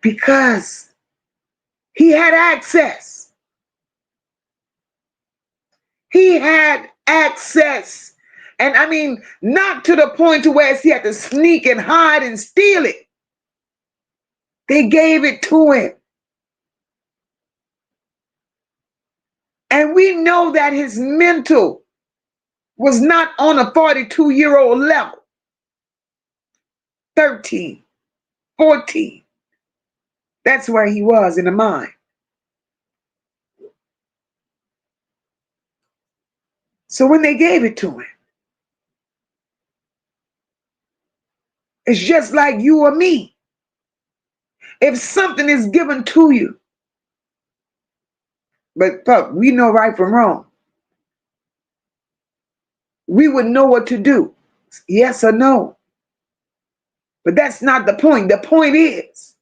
Because he had access. He had access. And I mean, not to the point to where he had to sneak and hide and steal it. They gave it to him. And we know that his mental was not on a 42-year-old level. 13, 14. That's where he was in the mind. So when they gave it to him, it's just like you or me. If something is given to you, but fuck, we know right from wrong. We would know what to do. Yes or no. But that's not the point. The point is,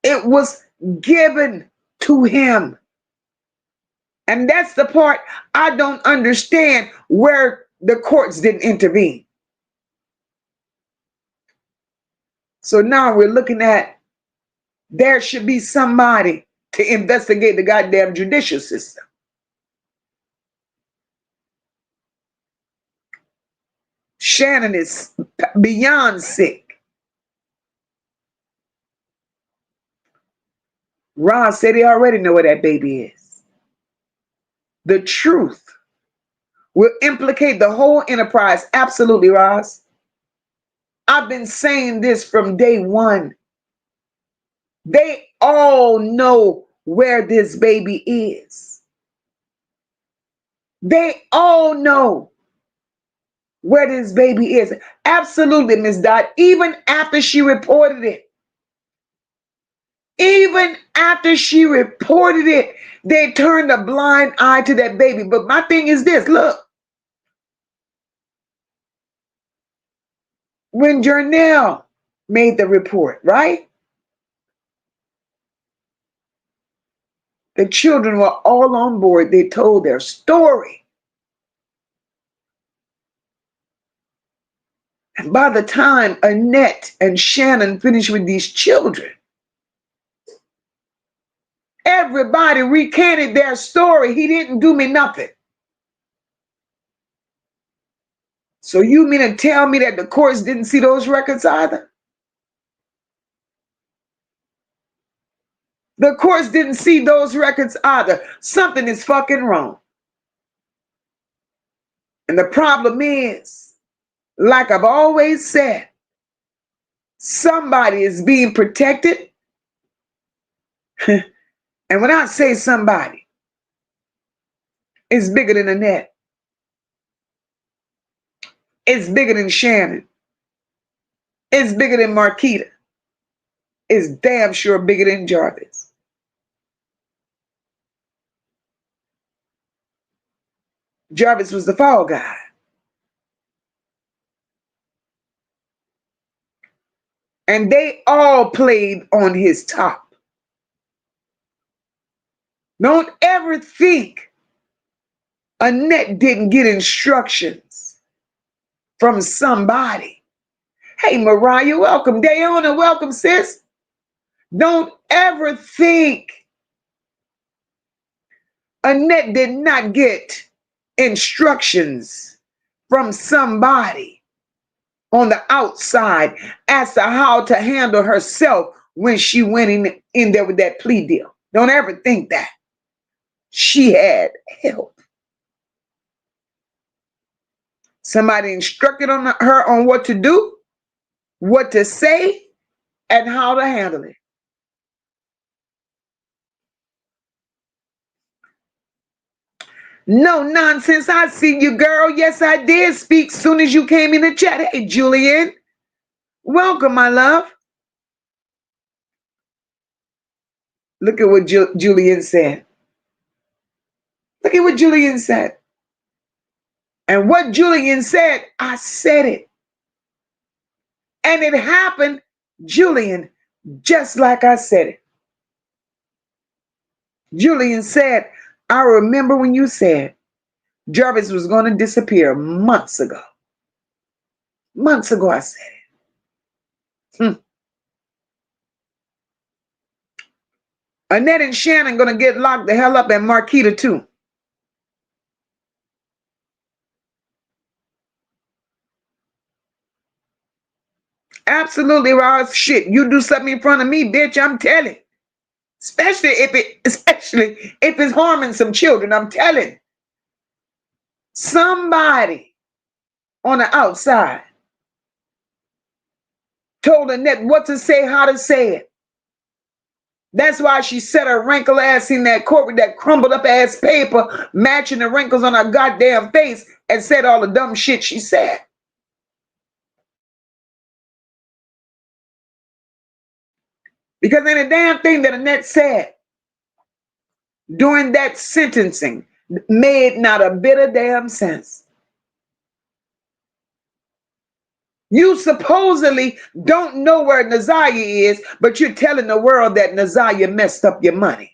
it was given to him. And that's the part I don't understand where the courts didn't intervene. So now we're looking at there should be somebody to investigate the goddamn judicial system. Shannon is beyond sick. Roz said he already know where that baby is. The truth will implicate the whole enterprise. Absolutely, Roz. I've been saying this from day one. They all know where this baby is. They all know where this baby is. Absolutely, Miss Dot. Even after she reported it. Even after she reported it, they turned a blind eye to that baby. But my thing is this, look. When Jernell made the report, right? The children were all on board. They told their story. And by the time Annette and Shannon finished with these children, everybody recanted their story. He didn't do me nothing. So you mean to tell me that the courts didn't see those records either? The courts didn't see those records either. Something is fucking wrong. And the problem is, like I've always said, somebody is being protected. And when I say somebody, it's bigger than Annette. It's bigger than Shannon. It's bigger than Markita. It's damn sure bigger than Jarvis. Jarvis was the fall guy. And they all played on his top. Don't ever think Annette didn't get instructions from somebody. Hey, Mariah, welcome. Dayona, welcome, sis. Don't ever think Annette did not get instructions from somebody on the outside as to how to handle herself when she went in there with that plea deal. Don't ever think that. She had help. Somebody instructed her on what to do, what to say, and how to handle it. No nonsense. I see you, girl. Yes, I did speak soon as you came in the chat. Hey, Julian. Welcome, my love. Look at what Julian said. Look at what Julian said. And what Julian said, I said it. And it happened, Julian, just like I said it. Julian said, I remember when you said Jarvis was going to disappear months ago. Months ago, I said it. Annette and Shannon going to get locked the hell up, and Markita too. Absolutely, Ross. Shit, you do something in front of me, bitch, I'm telling. Especially if it's harming some children, I'm telling. Somebody on the outside told Annette what to say, how to say it. That's why she set her wrinkled ass in that court with that crumbled up ass paper matching the wrinkles on her goddamn face and said all the dumb shit she said. Because ain't a damn thing that Annette said during that sentencing made not a bit of damn sense. You supposedly don't know where Naziyah is, but you're telling the world that Naziyah messed up your money.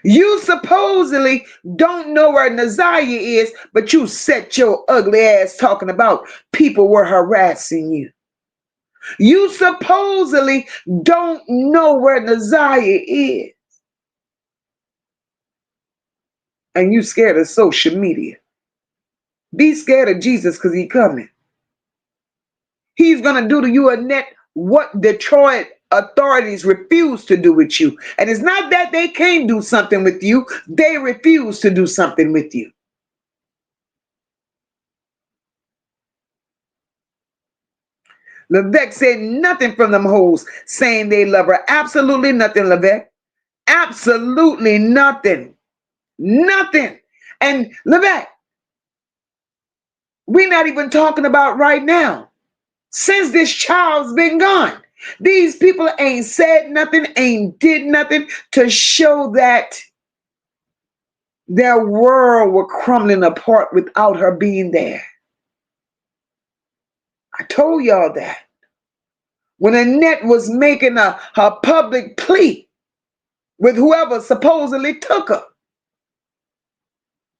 You supposedly don't know where Naziyah is, but you set your ugly ass talking about people were harassing you. You supposedly don't know where Naziyah is. And you scared of social media. Be scared of Jesus because he's coming. He's going to do to you, Annette, what Detroit authorities refuse to do with you. And it's not that they can't do something with you. They refuse to do something with you. Levesque said nothing from them hoes saying they love her. Absolutely nothing, Levesque. Absolutely nothing. Nothing. And Levesque, we're not even talking about right now. Since this child's been gone, these people ain't said nothing, ain't did nothing to show that their world were crumbling apart without her being there. I told y'all that. When Annette was making her public plea with whoever supposedly took her,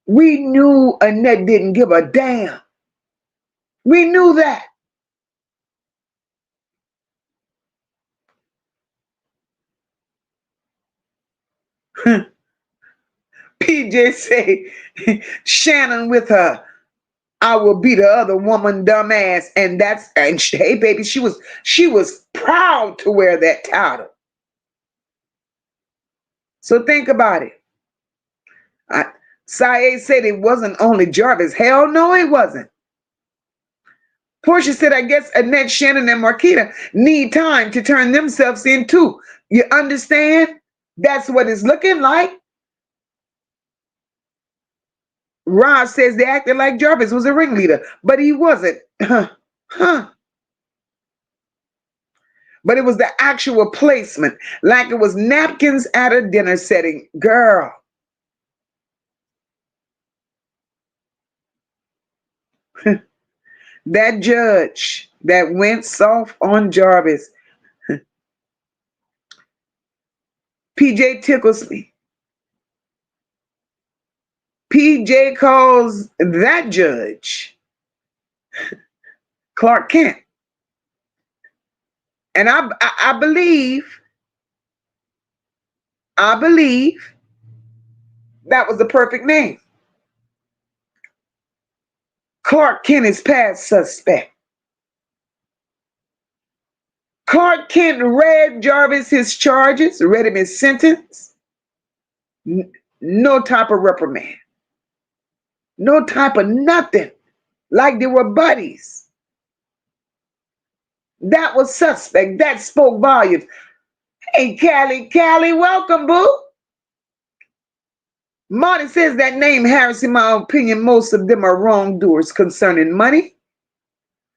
we knew Annette didn't give a damn. We knew that. PJ say, Shannon with her, I will be the other woman, dumbass. And hey baby, she was proud to wear that title. So think about it. Sae said it wasn't only Jarvis. Hell no, it wasn't. Portia said, I guess Annette, Shannon, and Markita need time to turn themselves in too. You understand? That's what it's looking like. Roz says they acted like Jarvis was a ringleader, but he wasn't. Huh. But it was the actual placement, like it was napkins at a dinner setting. Girl. That judge that went soft on Jarvis. PJ tickles me. PJ calls that judge Clark Kent. And I believe that was the perfect name. Clark Kent is past suspect. Clark Kent read Jarvis his charges, read him his sentence. No type of reprimand. No type of nothing. Like they were buddies. That was suspect. That spoke volumes. Hey, Callie, welcome, boo. Marty says that name Harris, in my opinion, most of them are wrongdoers concerning money.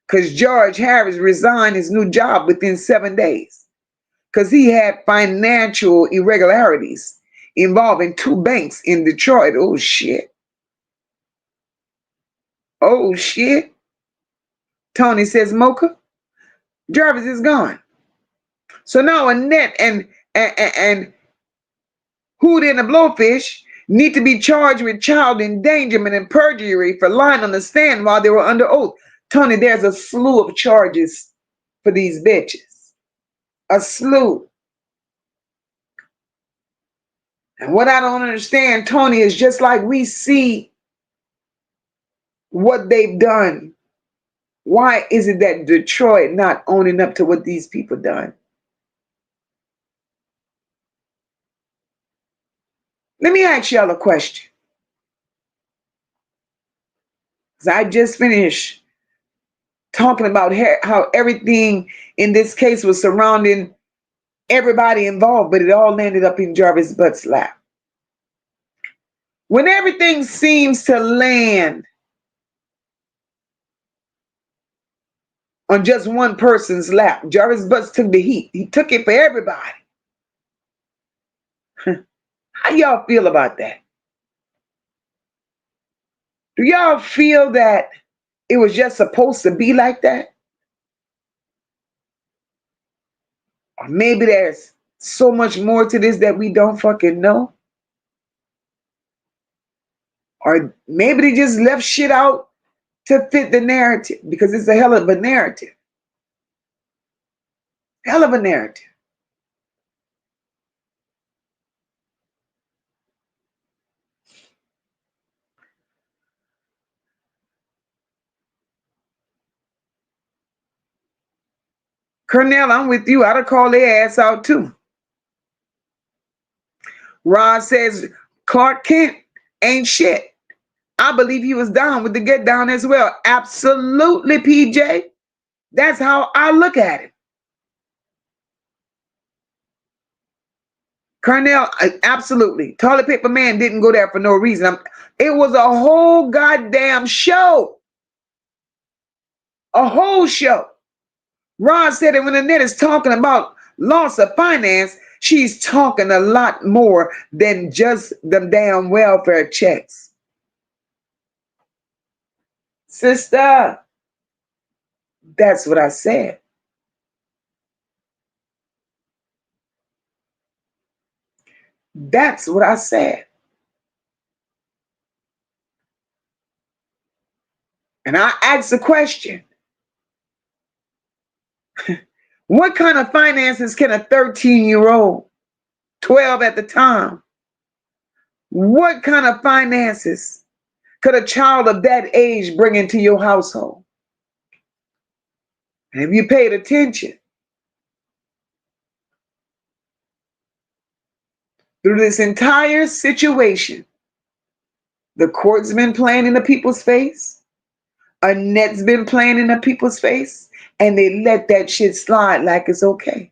Because George Harris resigned his new job within 7 days. Because he had financial irregularities involving 2 banks in Detroit. Oh, shit. Oh, shit. Tony says, Moca, Jarvis is gone. So now Annette and Hood and the Blowfish need to be charged with child endangerment and perjury for lying on the stand while they were under oath. Tony, there's a slew of charges for these bitches. A slew. And what I don't understand, Tony, is just like we see what they've done. Why is it that Detroit not owning up to what these people done? Let me ask y'all a question. Because I just finished talking about how everything in this case was surrounding everybody involved, but it all landed up in Jarvis Butts' lap. When everything seems to land on just one person's lap, Jarvis Butts took the heat. He took it for everybody. How y'all feel about that? Do y'all feel that it was just supposed to be like that? Or maybe there's so much more to this that we don't fucking know? Or maybe they just left shit out to fit the narrative, because it's a hell of a narrative. Hell of a narrative. Cornell, I'm with you. I'd have called their ass out too. Rod says Clark Kent ain't shit. I believe he was down with the get down as well. Absolutely, PJ. That's how I look at it. Cornell, absolutely. Toilet Paper Man didn't go there for no reason. It was a whole goddamn show. A whole show. Ron said that when Annette is talking about loss of finance, she's talking a lot more than just them damn welfare checks. Sister, that's what I said. That's what I said. And I asked the question, what kind of finances can a 13-year-old, 12 at the time, what kind of finances could a child of that age bring into your household? And if you paid attention through this entire situation, the court's been playing in the people's face. Annette's been playing in the people's face. And they let that shit slide like it's okay.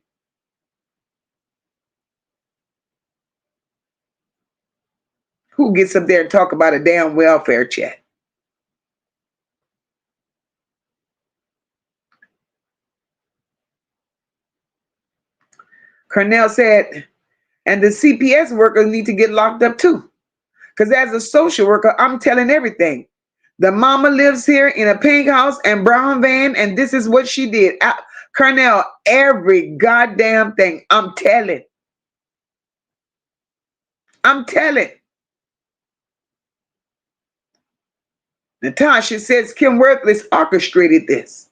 Who gets up there and talk about a damn welfare check? Cornell said, and the CPS workers need to get locked up too. Because as a social worker, I'm telling everything. The mama lives here in a pink house and brown van, and this is what she did. Cornell, every goddamn thing. I'm telling. I'm telling. Natasha says Kim Worthless orchestrated this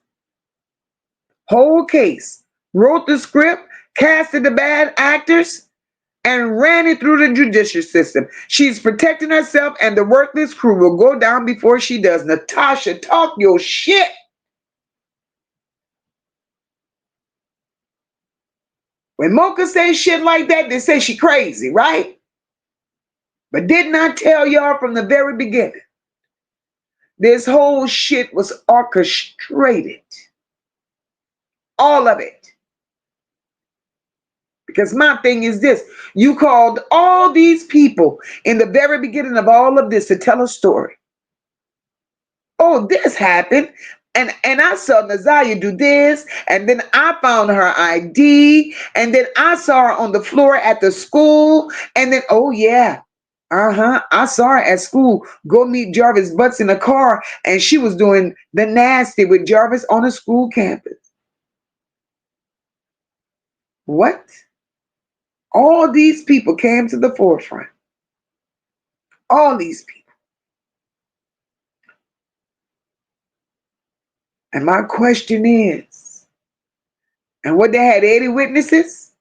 whole case, wrote the script, casted the bad actors, and ran it through the judicial system. She's protecting herself, and the worthless crew will go down before she does. Natasha, talk your shit. When Moca says shit like that, they say she crazy, right? But didn't I tell y'all from the very beginning? This whole shit was orchestrated. All of it. Because my thing is this. You called all these people in the very beginning of all of this to tell a story. Oh, this happened. And I saw Naziyah do this. And then I found her ID. And then I saw her on the floor at the school. And then, oh yeah. I saw her at school go meet Jarvis Butts in a car. And she was doing the nasty with Jarvis on a school campus. What? All these people came to the forefront. All these people. And my question is, and what, they had 80 witnesses?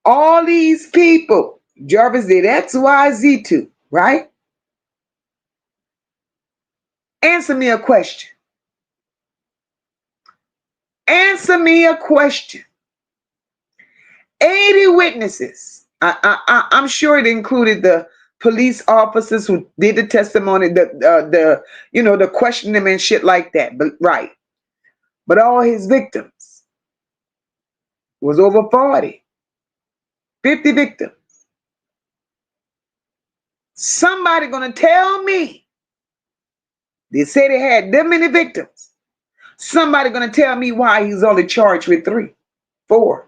All these people, Jarvis did X, Y, Z too, right? Answer me a question. Answer me a question. 80 witnesses. I'm sure it included the police officers who did the testimony, the questioning them and shit like that. But right. But all his victims was over 40, 50 victims. Somebody gonna tell me, they say they had that many victims. Somebody gonna tell me why he's only charged with 3, 4.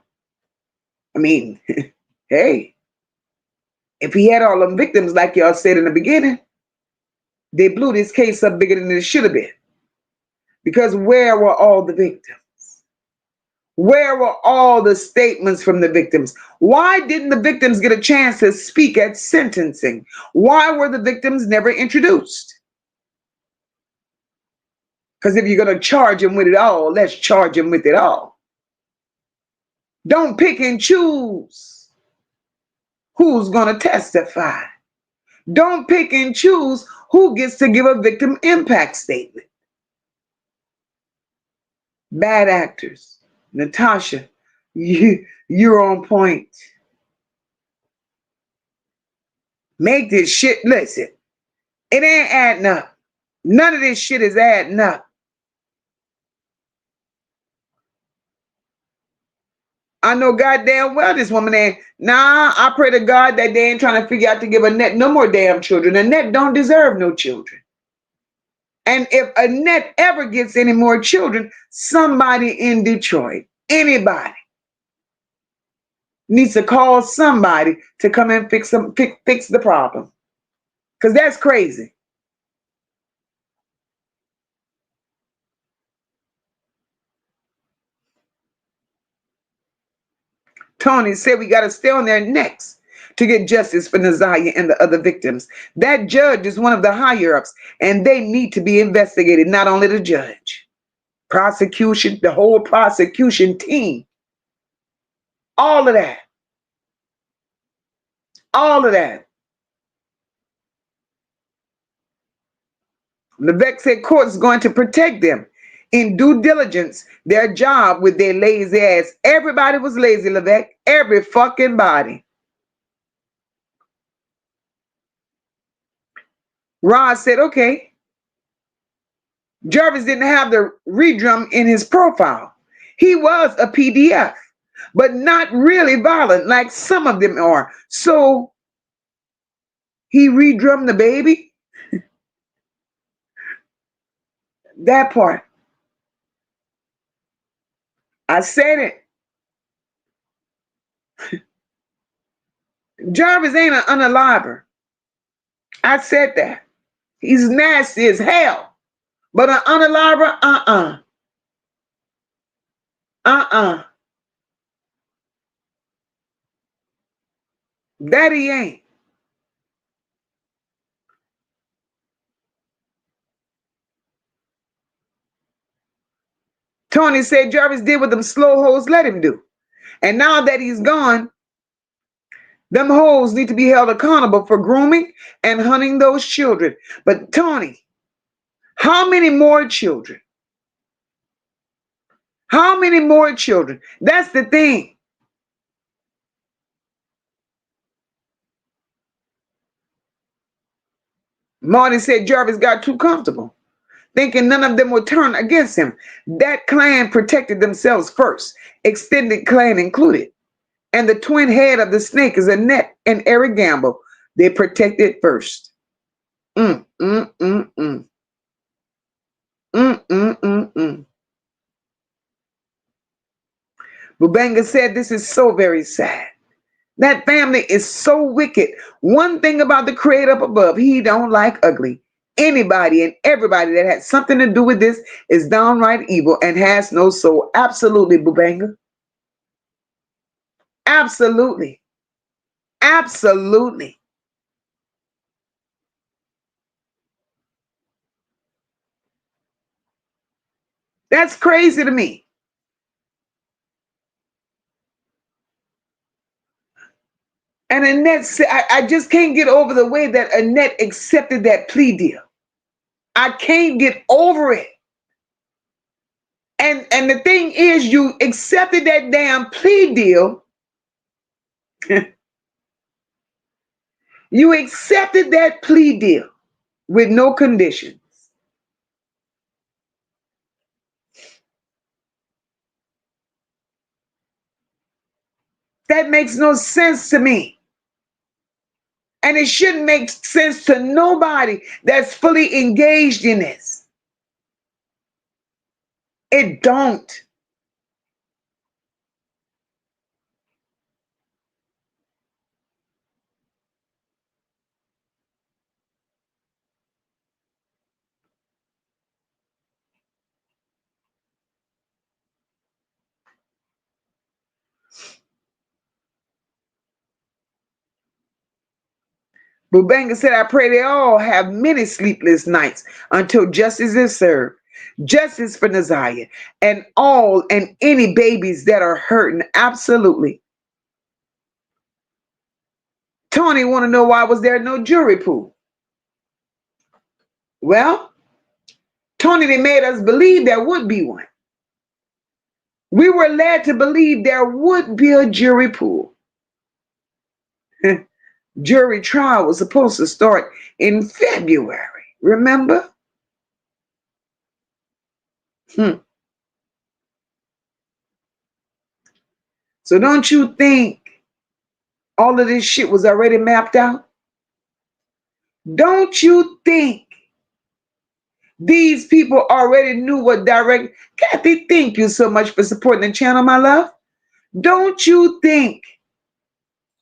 I mean, hey, if he had all them victims like y'all said in the beginning, they blew this case up bigger than it should have been. Because where were all the victims? Where were all the statements from the victims? Why didn't the victims get a chance to speak at sentencing? Why were the victims never introduced? Because if you're going to charge them with it all, let's charge them with it all. Don't pick and choose who's going to testify. Don't pick and choose who gets to give a victim impact statement. Bad actors. Natasha, you're on point. Make this shit, listen, it ain't adding up. None of this shit is adding up. I know goddamn well this woman ain't. Nah, I pray to God that they ain't trying to figure out to give Annette no more damn children. Annette don't deserve no children. And if Annette ever gets any more children, somebody in Detroit, anybody, needs to call somebody to come and fix the problem. Because that's crazy. Tony said we got to stay on their necks to get justice for Naziyah and the other victims. That judge is one of the higher ups, and they need to be investigated, not only the judge. Prosecution, the whole prosecution team, all of that. All of that. Levesque said court is going to protect them in due diligence, their job with their lazy ass. Everybody was lazy, Levesque. Every fucking body. Rod said, okay. Jarvis didn't have the redrum in his profile. He was a PDF, but not really violent like some of them are. So he redrummed the baby. That part. I said it. Jarvis ain't an unaliver. I said that. He's nasty as hell. But an unaliver, that he ain't. Tony said Jarvis did what them slow hoes let him do. And now that he's gone, them hoes need to be held accountable for grooming and hunting those children. But Tony, how many more children? How many more children? That's the thing. Marty said Jarvis got too comfortable, thinking none of them would turn against him. That clan protected themselves first, extended clan included. And the twin head of the snake is Annette and Eric Gamble. They protected first. Mm, mm, mm, mm. Mm, mm, mm, mm. Bubanga said this is so very sad. That family is so wicked. One thing about the creator up above, he don't like ugly. Anybody and everybody that has something to do with this is downright evil and has no soul. Absolutely, Bubanga. Absolutely. Absolutely. That's crazy to me. And Annette said, I just can't get over the way that Annette accepted that plea deal. I can't get over it. And the thing is, you accepted that damn plea deal. You accepted that plea deal with no conditions. That makes no sense to me. And it shouldn't make sense to nobody that's fully engaged in this. It don't. Bubanga said, I pray they all have many sleepless nights until justice is served. Justice for Naziyah and all and any babies that are hurting. Absolutely. Tony want to know why was there no jury pool? Well, Tony, they made us believe there would be one. We were led to believe there would be a jury pool. Jury trial was supposed to start in February. Remember? So don't you think all of this shit was already mapped out? Don't you think these people already knew what direct? Kathy, thank you so much for supporting the channel, my love. Don't you think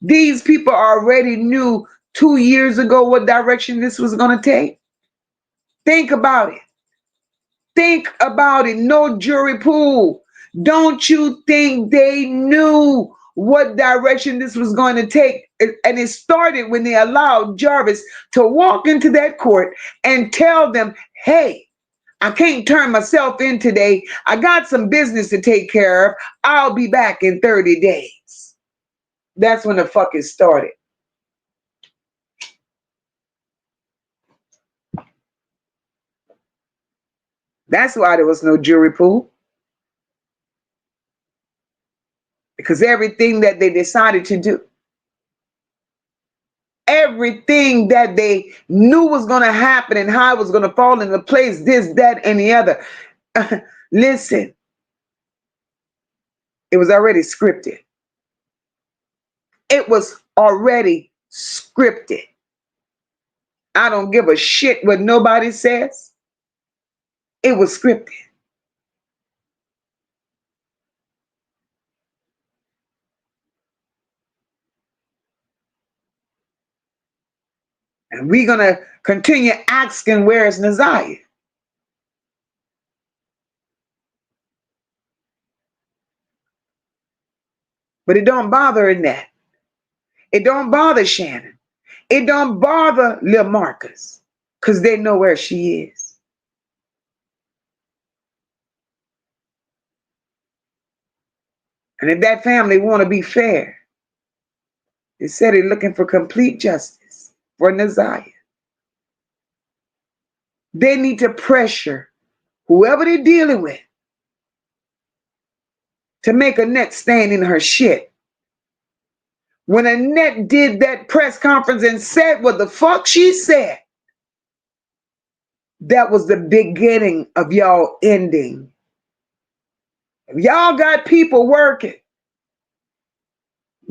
these people already knew 2 years ago what direction this was going to take? Think about it. Think about it. No jury pool. Don't you think they knew what direction this was going to take? And it started when they allowed Jarvis to walk into that court and tell them, hey, I can't turn myself in today. I got some business to take care of. I'll be back in 30 days. That's when the fuck it started. That's why there was no jury pool. Because everything that they decided to do, everything that they knew was going to happen and how it was going to fall into place, this, that, and the other. Listen, it was already scripted. It was already scripted. I don't give a shit what nobody says. It was scripted. And we're going to continue asking, where's Naziyah? But it don't bother Annette. It don't bother Shannon. It don't bother Lil Marcus, because they know where she is. And if that family want to be fair, they said they're looking for complete justice for Naziyah. They need to pressure whoever they're dealing with to make Annette stand in her shit. When Annette did that press conference and said what the fuck she said, that was the beginning of y'all ending. If y'all got people working,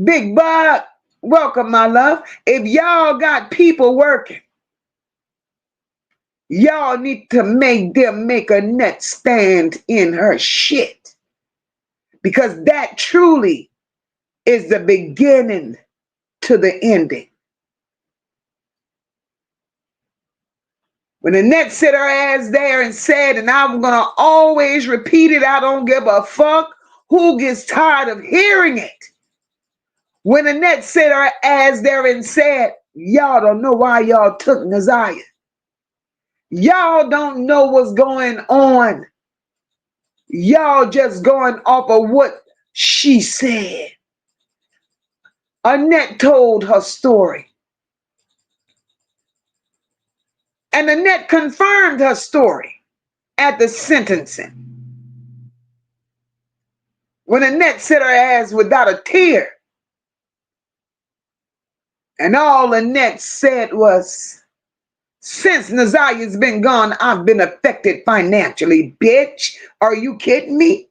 Big Buck, welcome, my love. If y'all got people working, y'all need to make them make Annette stand in her shit. Because that truly is the beginning to the ending. When Annette sit her ass there and said, and I'm going to always repeat it, I don't give a fuck who gets tired of hearing it. When Annette sit her ass there and said, y'all don't know why y'all took Naziyah. Y'all don't know what's going on. Y'all just going off of what she said. Annette told her story. And Annette confirmed her story at the sentencing. When Annette sit her ass without a tear. And all Annette said was, since Naziyah's been gone, I've been affected financially, bitch. Are you kidding me?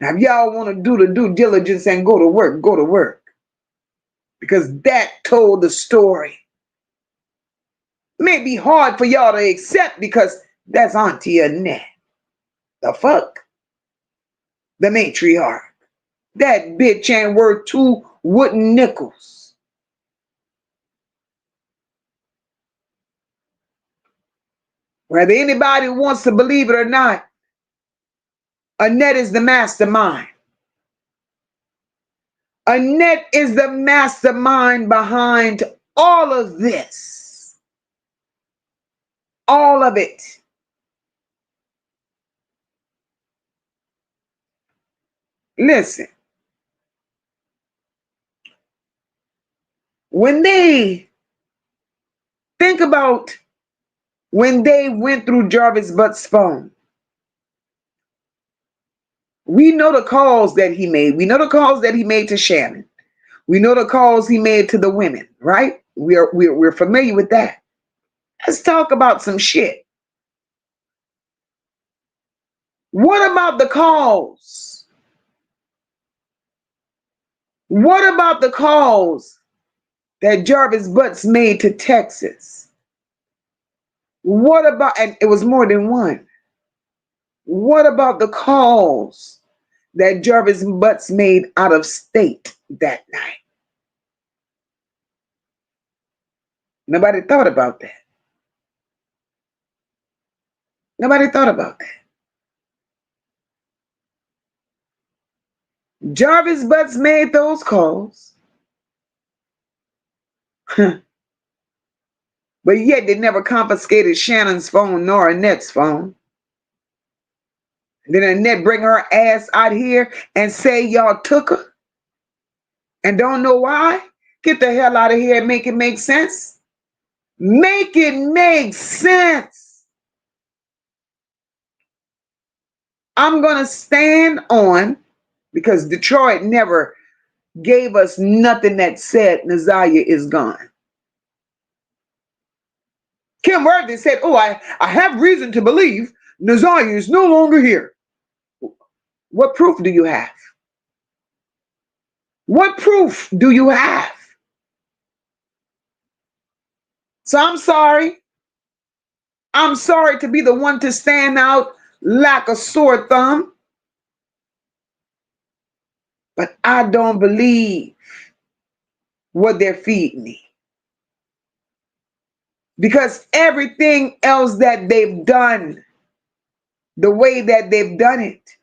Now, if y'all want to do the due diligence and go to work, go to work. Because that told the story. May be hard for y'all to accept because that's Auntie Annette. The fuck? The matriarch. That bitch ain't worth 2 wooden nickels. Whether anybody wants to believe it or not, Annette is the mastermind. Annette is the mastermind behind all of this. All of it. Listen. When they think about when they went through Jarvis Butts' phone, We know the calls that he made. We know the calls that he made to Shannon. We know the calls he made to the women, right? We're familiar with that. Let's talk about some shit. What about the calls? What about the calls that Jarvis Butts made to Texas? What about, and it was more than one. What about the calls that Jarvis Butts made out of state that night? Nobody thought about that. Nobody thought about that. Jarvis Butts made those calls, but yet they never confiscated Shannon's phone nor Annette's phone. Then Annette bring her ass out here and say y'all took her and don't know why? Get the hell out of here and make it make sense. Make it make sense. I'm going to stand on, because Detroit never gave us nothing that said Naziyah is gone. Kim Worthington said, oh, I have reason to believe Naziyah is no longer here. What proof do you have? What proof do you have? So I'm sorry. I'm sorry to be the one to stand out like a sore thumb. But I don't believe what they're feeding me. Because everything else that they've done, the way that they've done it,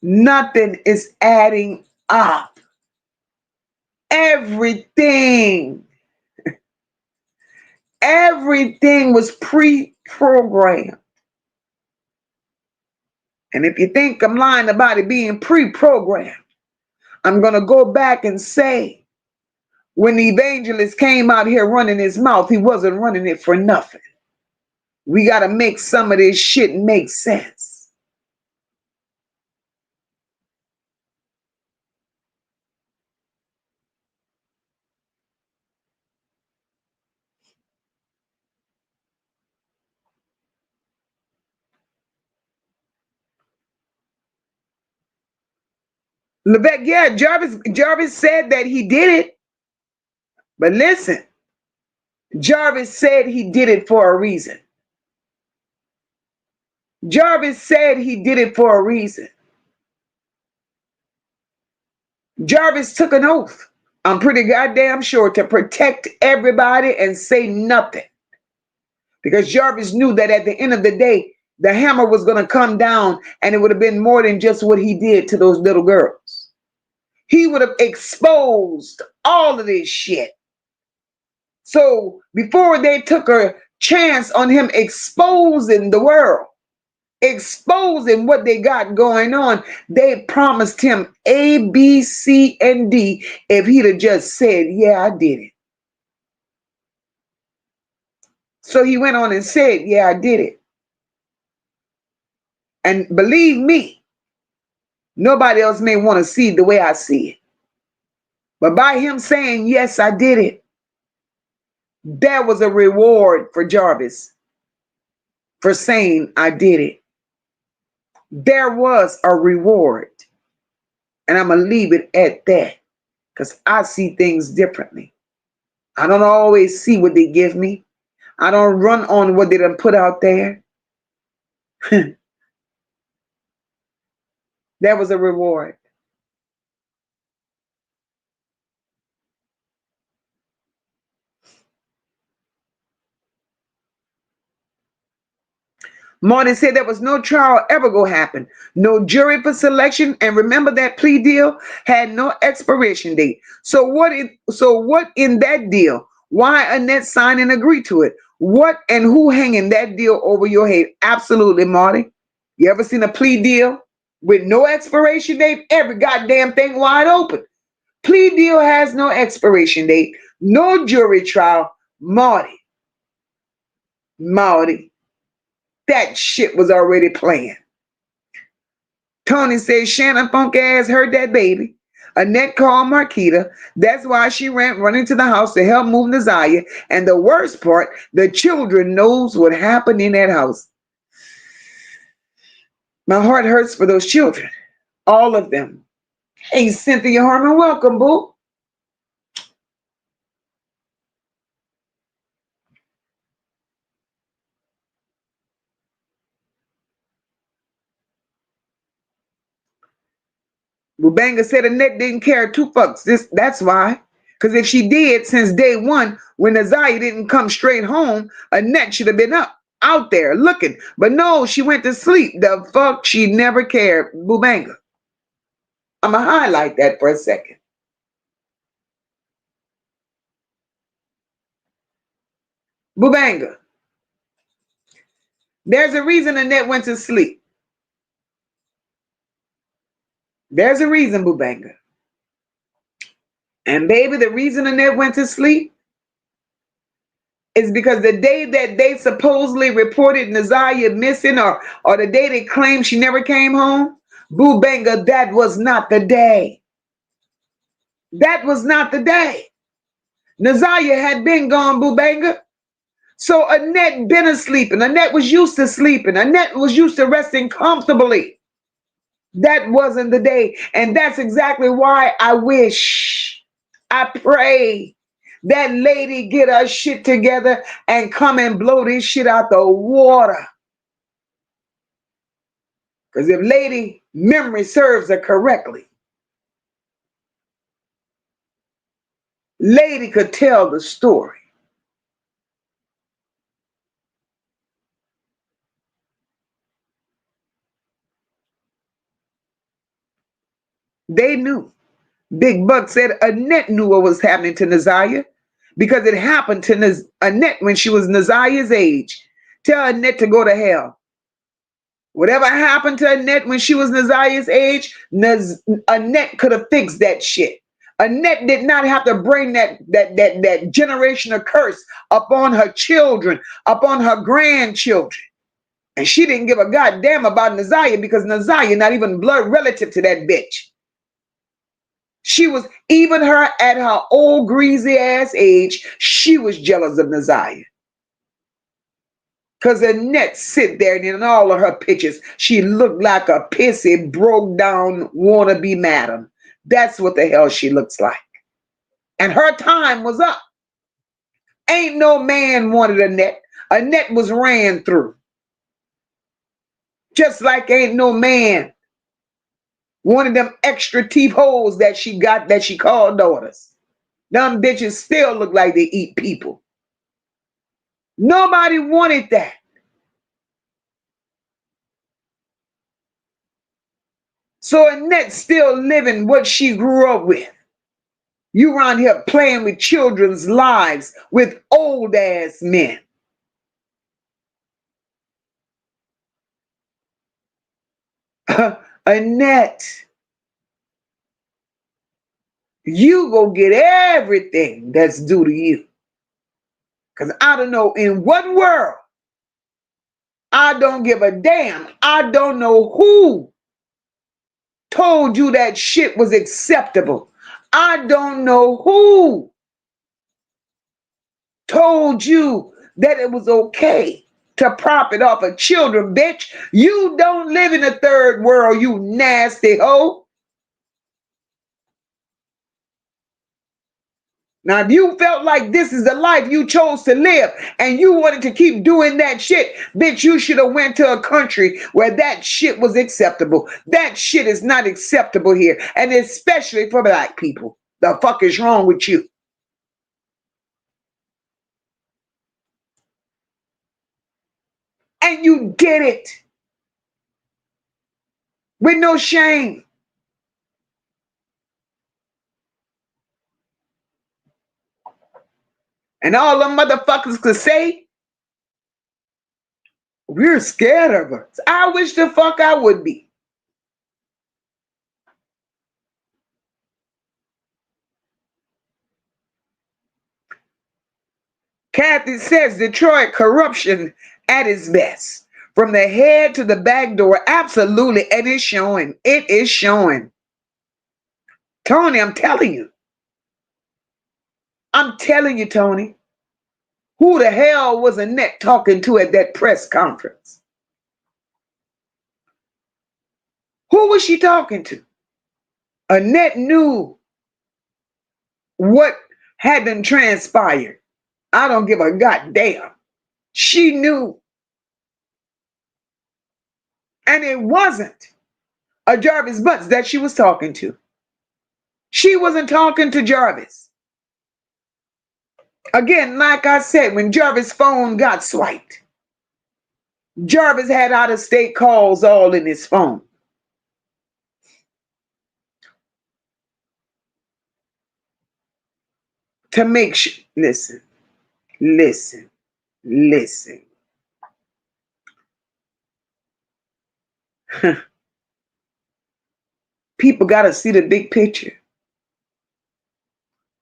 nothing is adding up. Everything was pre-programmed. And if you think I'm lying about it being pre-programmed, I'm going to go back and say, when the evangelist came out here running his mouth, he wasn't running it for nothing. We got to make some of this shit make sense. Levesque, yeah, Jarvis said that he did it. But listen, Jarvis said he did it for a reason. Jarvis said he did it for a reason. Jarvis took an oath, I'm pretty goddamn sure, to protect everybody and say nothing. Because Jarvis knew that at the end of the day, the hammer was going to come down and it would have been more than just what he did to those little girls. He would have exposed all of this shit. So before they took a chance on him exposing the world, exposing what they got going on, they promised him A, B, C, and D if he'd have just said, yeah, I did it. So he went on and said, yeah, I did it. And believe me, nobody else may want to see it the way I see it. But by him saying, yes, I did it, there was a reward for Jarvis for saying, I did it. There was a reward. And I'm going to leave it at that, because I see things differently. I don't always see what they give me. I don't run on what they done put out there. There was a reward. Martin said there was no trial ever going to happen. No jury for selection. And remember, that plea deal had no expiration date. So what in that deal? Why Annette signed and agreed to it? What and who hanging that deal over your head? Absolutely, Marty. You ever seen a plea deal with no expiration date? Every goddamn thing wide open. Plea deal has no expiration date. No jury trial. Marty. That shit was already planned. Tony says Shannon funk ass heard that baby. Annette called Markita. That's why she ran running to the house to help move Naziyah. And the worst part, the children knows what happened in that house. My heart hurts for those children. All of them. Hey, Cynthia Harmon, welcome, boo. Bubanga said Annette didn't care two fucks. That's why. Because if she did since day one, when Naziyah didn't come straight home, Annette should have been up, out there looking. But no, she went to sleep. The fuck, she never cared. Bubanga. I'm going to highlight that for a second. Bubanga. There's a reason Annette went to sleep. There's a reason, Bubanga. And baby, the reason Annette went to sleep is because the day that they supposedly reported Naziyah missing, or the day they claimed she never came home, Boo Banga, that was not the day. That was not the day. Naziyah had been gone, Boo Banga. So Annette been asleep, and Annette was used to sleeping. Annette was used to resting comfortably. That wasn't the day. And that's exactly why I wish, I pray, that lady get her shit together and come and blow this shit out the water. Because if lady memory serves her correctly, lady could tell the story. They knew. Big Buck said Annette knew what was happening to Naziyah because it happened to Annette when she was Naziyah's age. Tell Annette to go to hell. Whatever happened to Annette when she was Naziyah's age, Annette could have fixed that shit. Annette did not have to bring that generational curse upon her children, upon her grandchildren. And she didn't give a goddamn about Naziyah because Naziyah not even blood relative to that bitch. She was, even her at her old greasy ass age, she was jealous of Naziyah. Because Annette sit there and in all of her pictures, she looked like a pissy, broke down, wannabe madam. That's what the hell she looks like. And her time was up. Ain't no man wanted Annette. Annette was ran through. Just like ain't no man wanted them extra teeth holes that she got that she called daughters. Them bitches still look like they eat people. Nobody wanted that. So Annette's still living what she grew up with. You around here playing with children's lives with old ass men. Annette, you go get everything that's due to you. Because I don't know in what world, I don't give a damn. I don't know who told you that shit was acceptable. I don't know who told you that it was okay to profit off of children, bitch. You don't live in a third world, you nasty hoe. Now, if you felt like this is the life you chose to live and you wanted to keep doing that shit, bitch, you should have went to a country where that shit was acceptable. That shit is not acceptable here, and especially for black people. The fuck is wrong with you? And you did it with no shame. And all them motherfuckers could say, we're scared of her. I wish the fuck I would be. Kathy says Detroit corruption at its best. from the head to the back door. Absolutely. And it's showing. It is showing. Tony, I'm telling you. I'm telling you, Tony. Who the hell was Annette talking to at that press conference? Who was she talking to? Annette knew what had been transpired. I don't give a goddamn. She knew. And it wasn't a Jarvis Butts that she was talking to. She wasn't talking to Jarvis. Again, like I said, when Jarvis' phone got swiped, Jarvis had out-of-state calls all in his phone. To make sure, listen. People got to see the big picture.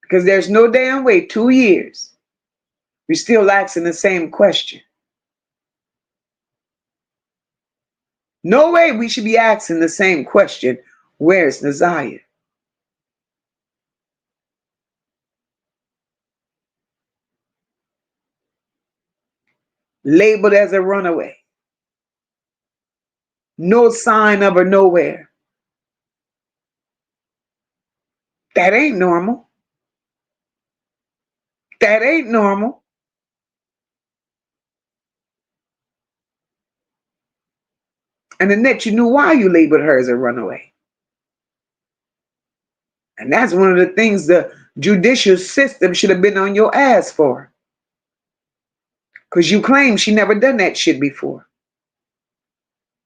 Because there's no damn way, 2 years, we're still asking the same question. No way we should be asking the same question. Where's Naziyah? Labeled as a runaway. No sign of her nowhere. That ain't normal. That ain't normal. And Annette, you knew why you labeled her as a runaway. And that's one of the things the judicial system should have been on your ass for. Because you claim she never done that shit before.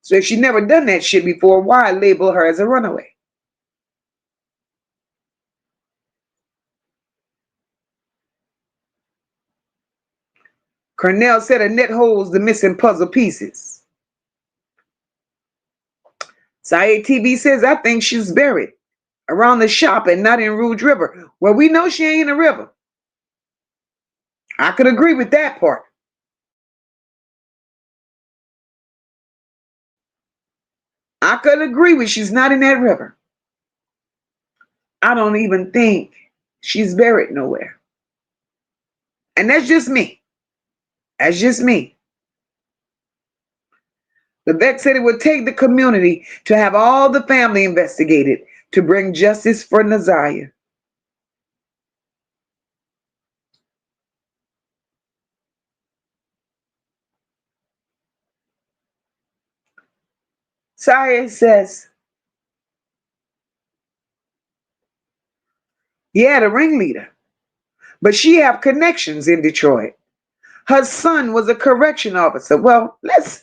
So if she never done that shit before, why label her as a runaway? Cornell said Annette holds the missing puzzle pieces. Saeed TV says, I think she's buried around the shop and not in Rouge River. Well, we know she ain't in the river. I could agree with that part. I could agree with she's not in that river. I don't even think she's buried nowhere. And that's just me. That's just me. The vet said it would take the community to have all the family investigated to bring justice for Naziyah. Saya says, yeah, the ringleader. But she have connections in Detroit. Her son was a correction officer. Well, let's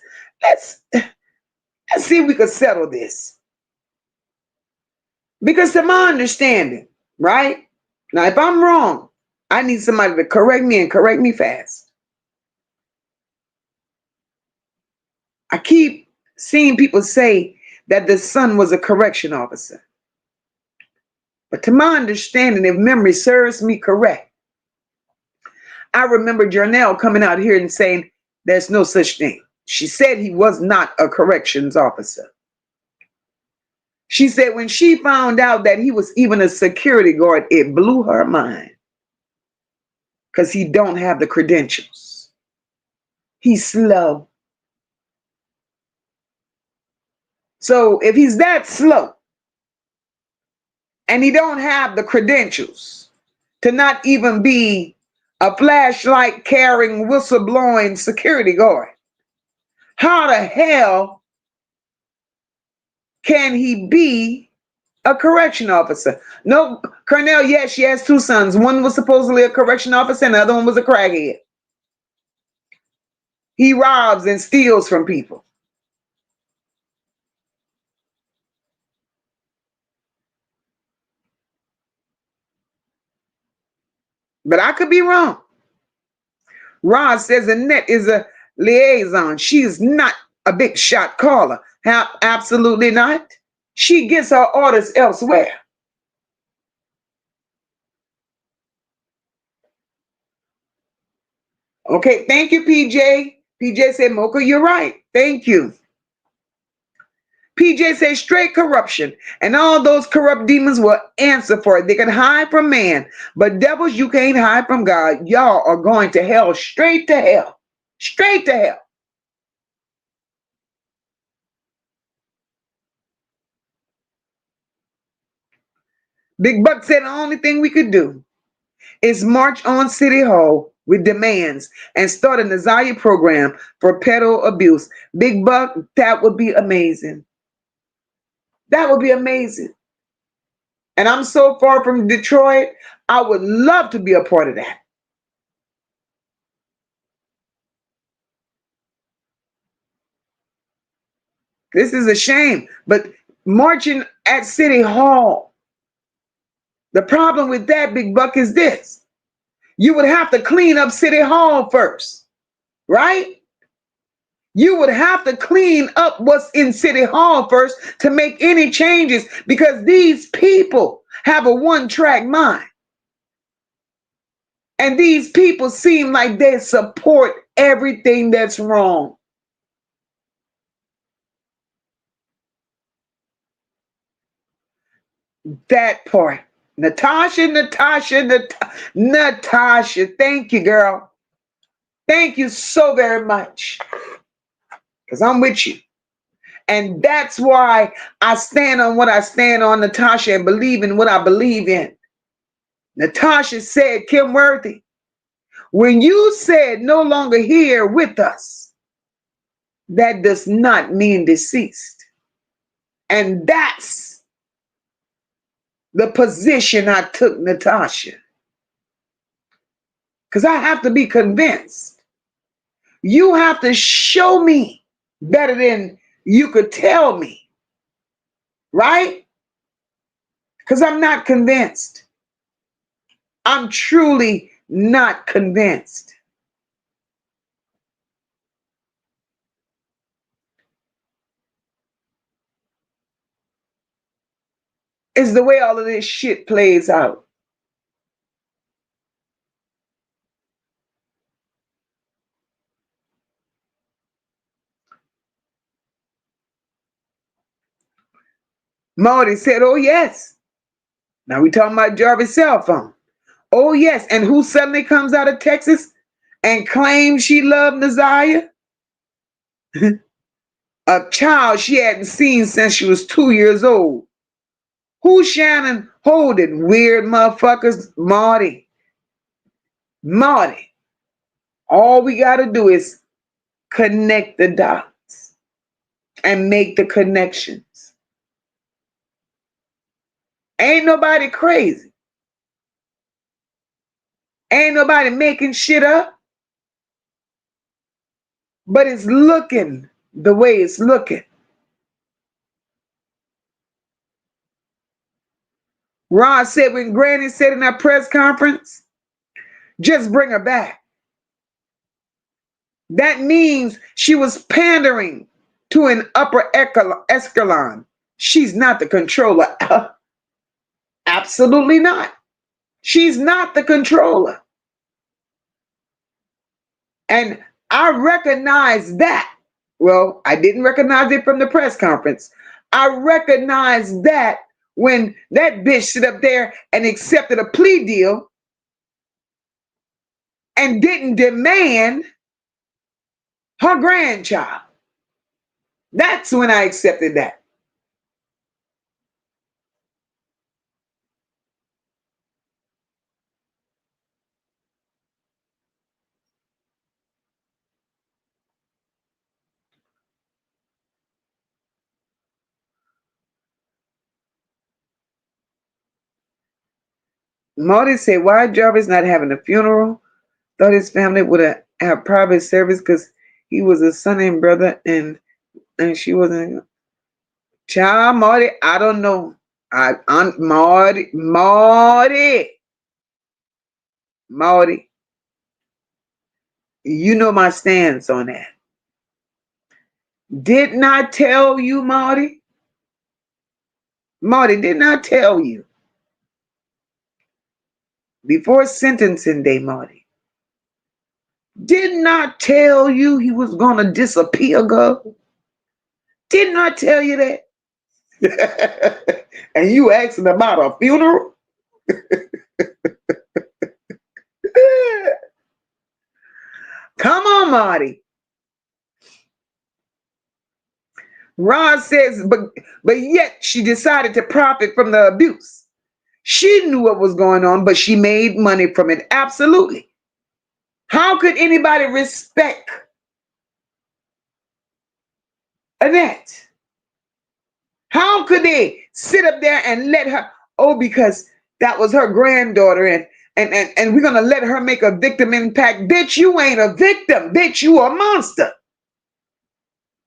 see if we could settle this. Because to my understanding, right? Now, if I'm wrong, I need somebody to correct me and correct me fast. I keep seeing people say that the son was a correction officer. But to my understanding, if memory serves me correct, I remember Jarnell coming out here and saying there's no such thing. She said he was not a corrections officer. She said when she found out that he was even a security guard, it blew her mind. Because he don't have the credentials. He's slow. So if he's that slow and he don't have the credentials to not even be a flashlight carrying, whistleblowing security guard, how the hell can he be a correction officer? No, Cornell, yes, she has 2 sons. One was supposedly a correction officer and the other one was a crackhead. He robs and steals from people. But I could be wrong. Rod says Annette is a liaison. She is not a big shot caller. Absolutely not. She gets her orders elsewhere. Okay, thank you, PJ. PJ said, Mocha, you're right. Thank you. PJ says straight corruption, and all those corrupt demons will answer for it. They can hide from man, but devils, you can't hide from God. Y'all are going to hell, straight to hell, straight to hell. Big Buck said the only thing we could do is march on City Hall with demands and start a Naziyah program for pedo abuse. Big Buck, that would be amazing. That would be amazing. And I'm so far from Detroit, I would love to be a part of that. This is a shame, but marching at City Hall, the problem with that, Big Buck, is this. You would have to clean up City Hall first, right? You would have to clean up what's in City Hall first to make any changes, because these people have a one-track mind. And these people seem like they support everything that's wrong. That part. Natasha, thank you, girl. Thank you so very much. Because I'm with you. And that's why I stand on what I stand on, Natasha, and believe in what I believe in. Natasha said, Kim Worthy, when you said no longer here with us, that does not mean deceased. And that's the position I took, Natasha. Because I have to be convinced. You have to show me better than you could tell me. Right? Because I'm not convinced. I'm truly not convinced. It's the way all of this shit plays out. Marty said, oh, yes. Now we talking about Jarvis' cell phone. Oh, yes. And who suddenly comes out of Texas and claims she loved Naziyah? A child she hadn't seen since she was 2 years old. Who's Shannon holding? Weird motherfuckers. Marty. Marty. All we got to do is connect the dots and make the connections. Ain't nobody crazy. Ain't nobody making shit up. But it's looking the way it's looking. Ron said when Granny said in that press conference, just bring her back. That means she was pandering to an upper echelon. She's not the controller. Absolutely not. She's not the controller. And I recognize that. Well, I didn't recognize it from the press conference. I recognize that when that bitch stood up there and accepted a plea deal and didn't demand her grandchild. That's when I accepted that. Marty said, why Jarvis not having a funeral? Thought his family would have private service because he was a son and brother and she wasn't. Child, Marty, I don't know. Marty, you know my stance on that. Didn't I tell you, Marty? Marty, didn't I tell you? Before sentencing day, Marty, Did not tell you he was gonna disappear, girl. Did not tell you that. And you asking about a funeral? Come on, Marty. Ron says, but yet she decided to profit from the abuse. She knew what was going on, but she made money from it. Absolutely. How could anybody respect Annette? How could they sit up there and let her, oh, because that was her granddaughter, and we're gonna let her make a victim impact? Bitch, you ain't a victim. Bitch, you a monster.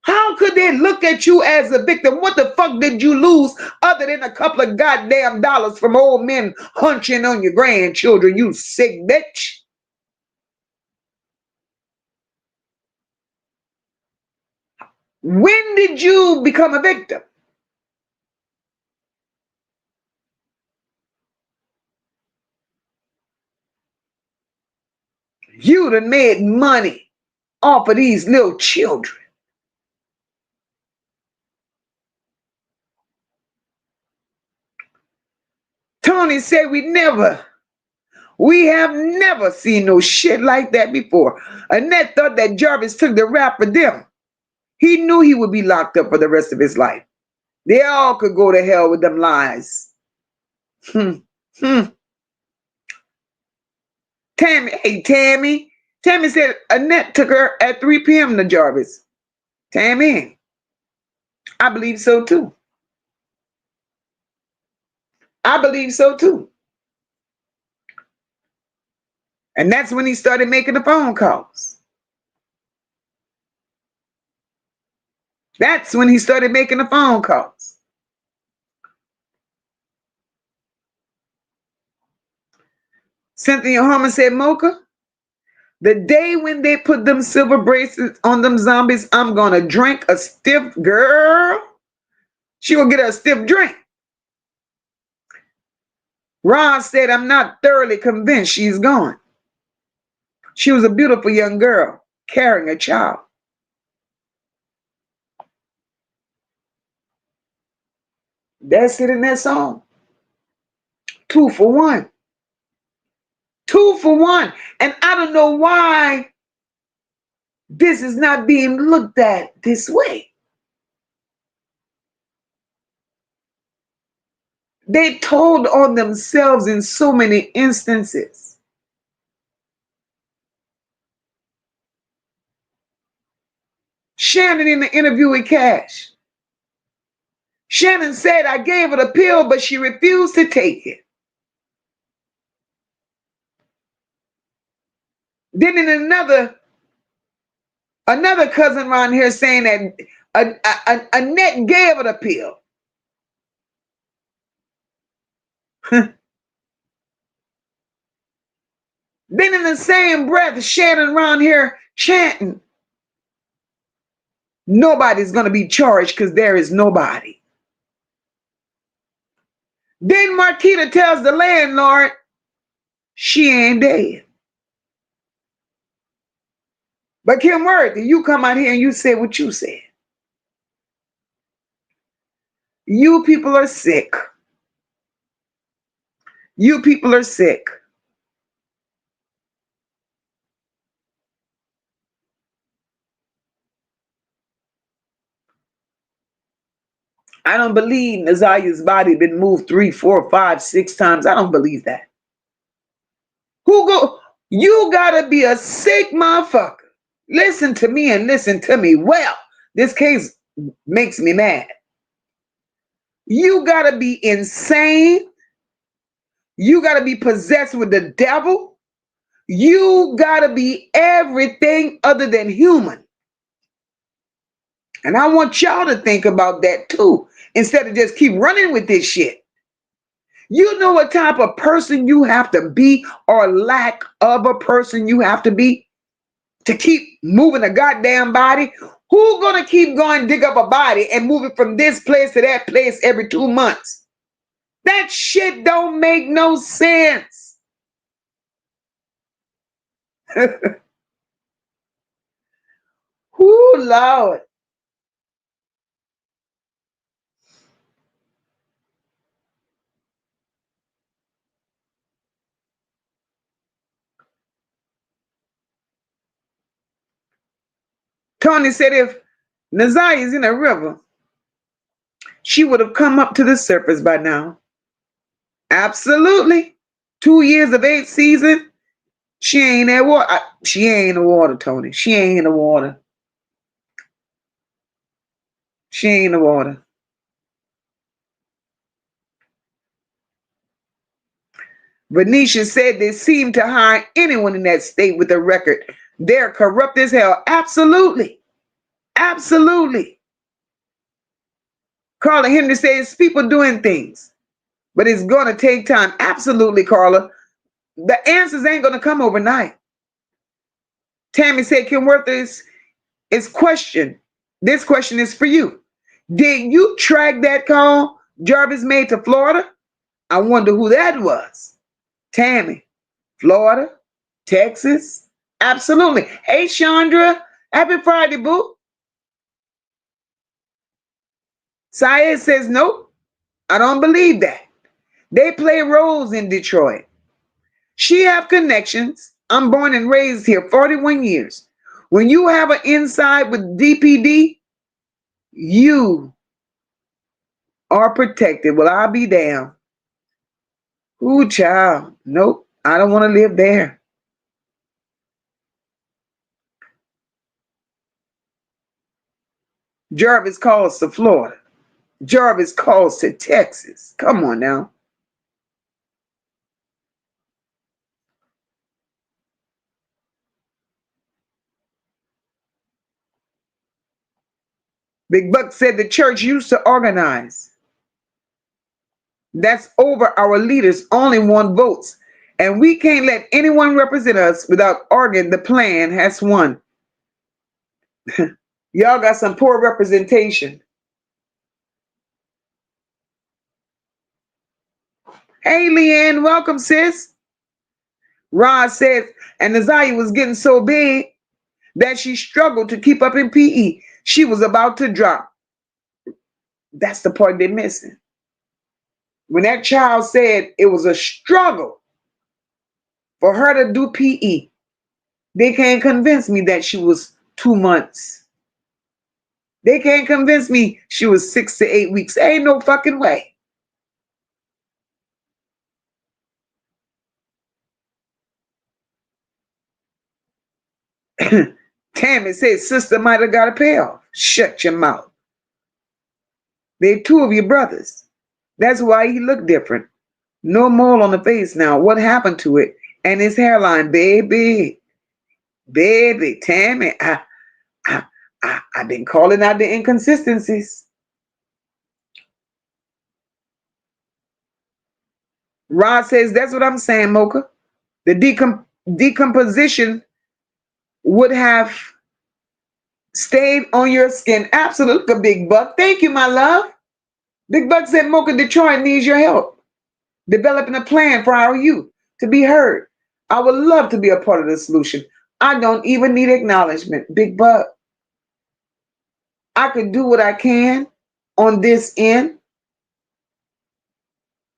How could they look at you as a victim? What the fuck did you lose other than a couple of goddamn dollars from old men hunching on your grandchildren, you sick bitch? When did you become a victim? You done made money off of these little children. Tony said we have never seen no shit like that before. Annette thought that Jarvis took the rap for them. He knew he would be locked up for the rest of his life. They all could go to hell with them lies. Hmm. Hmm. Tammy said Annette took her at 3 p.m. to Jarvis. Tammy, I believe so too. I believe so too. And that's when he started making the phone calls. That's when he started making the phone calls. Cynthia Harmon said, Mocha, the day when they put them silver bracelets on them zombies, I'm gonna drink a stiff girl. She will get a stiff drink. Ron said, I'm not thoroughly convinced she's gone. She was a beautiful young girl carrying a child. That's it in that song. 2 for 1. 2 for 1. And I don't know why this is not being looked at this way. They told on themselves in so many instances. Shannon in the interview with Cash. Shannon said, I gave her the pill, but she refused to take it. Then in another cousin around here saying that Annette gave her the pill. Then in the same breath, Shannon around here chanting, nobody's going to be charged because there is nobody. Then Markita tells the landlord she ain't dead. But Kim Worthy, you come out here and you say what you said. You people are sick. You people are sick. I don't believe Naziyah's body been moved 3, 4, 5, 6 times. I don't believe that. You gotta be a sick motherfucker. Listen to me and listen to me well. This case makes me mad. You gotta be insane. You gotta be possessed with the devil. You gotta be everything other than human. And I want y'all to think about that too, instead of just keep running with this shit. You know what type of person you have to be, or lack of a person you have to be, to keep moving a goddamn body? Who gonna keep going dig up a body and move it from this place to that place every 2 months? That shit don't make no sense. Whoo, Lord. Tony said if Naziyah is in a river, she would have come up to the surface by now. Absolutely. 2 years of 8 seasons. She ain't in water. She ain't in the water, Tony. She ain't in the water. She ain't in the water. Venetia said they seem to hire anyone in that state with a record. They're corrupt as hell. Absolutely. Absolutely. Carla Henry says people doing things, but it's going to take time. Absolutely, Carla. The answers ain't going to come overnight. Tammy said, Kim Worth is question. This question is for you. Did you track that call Jarvis made to Florida? I wonder who that was. Tammy, Florida, Texas. Absolutely. Hey, Chandra. Happy Friday, boo. Syed says, nope, I don't believe that. They play roles in Detroit. She have connections. I'm born and raised here 41 years. When you have an inside with DPD, you are protected. Well, I'll be damned. Ooh, child. Nope, I don't want to live there. Jarvis calls to Florida. Jarvis calls to Texas. Come on now. Big Buck said the church used to organize. That's over our leaders only won votes. And we can't let anyone represent us without arguing the plan has won. Y'all got some poor representation. Hey, Leanne, welcome, sis. Rod says, and Naziyah was getting so big that she struggled to keep up in PE. She was about to drop. That's the part they're missing. When that child said it was a struggle for her to do PE, they can't convince me that she was 2 months. They can't convince me she was 6 to 8 weeks. Ain't no fucking way. Tammy said sister might have got a payoff. Shut your mouth. They're two of your brothers. That's why he looked different. No mole on the face now. What happened to it? And his hairline, baby. Baby, Tammy, I've been calling out the inconsistencies. Rod says, that's what I'm saying, Mocha. The decomposition would have stayed on your skin. Absolutely, Big Buck. Thank you, my love. Big Buck said, Mocha, Detroit needs your help. Developing a plan for our youth to be heard. I would love to be a part of the solution. I don't even need acknowledgement. Big Buck. I can do what I can on this end.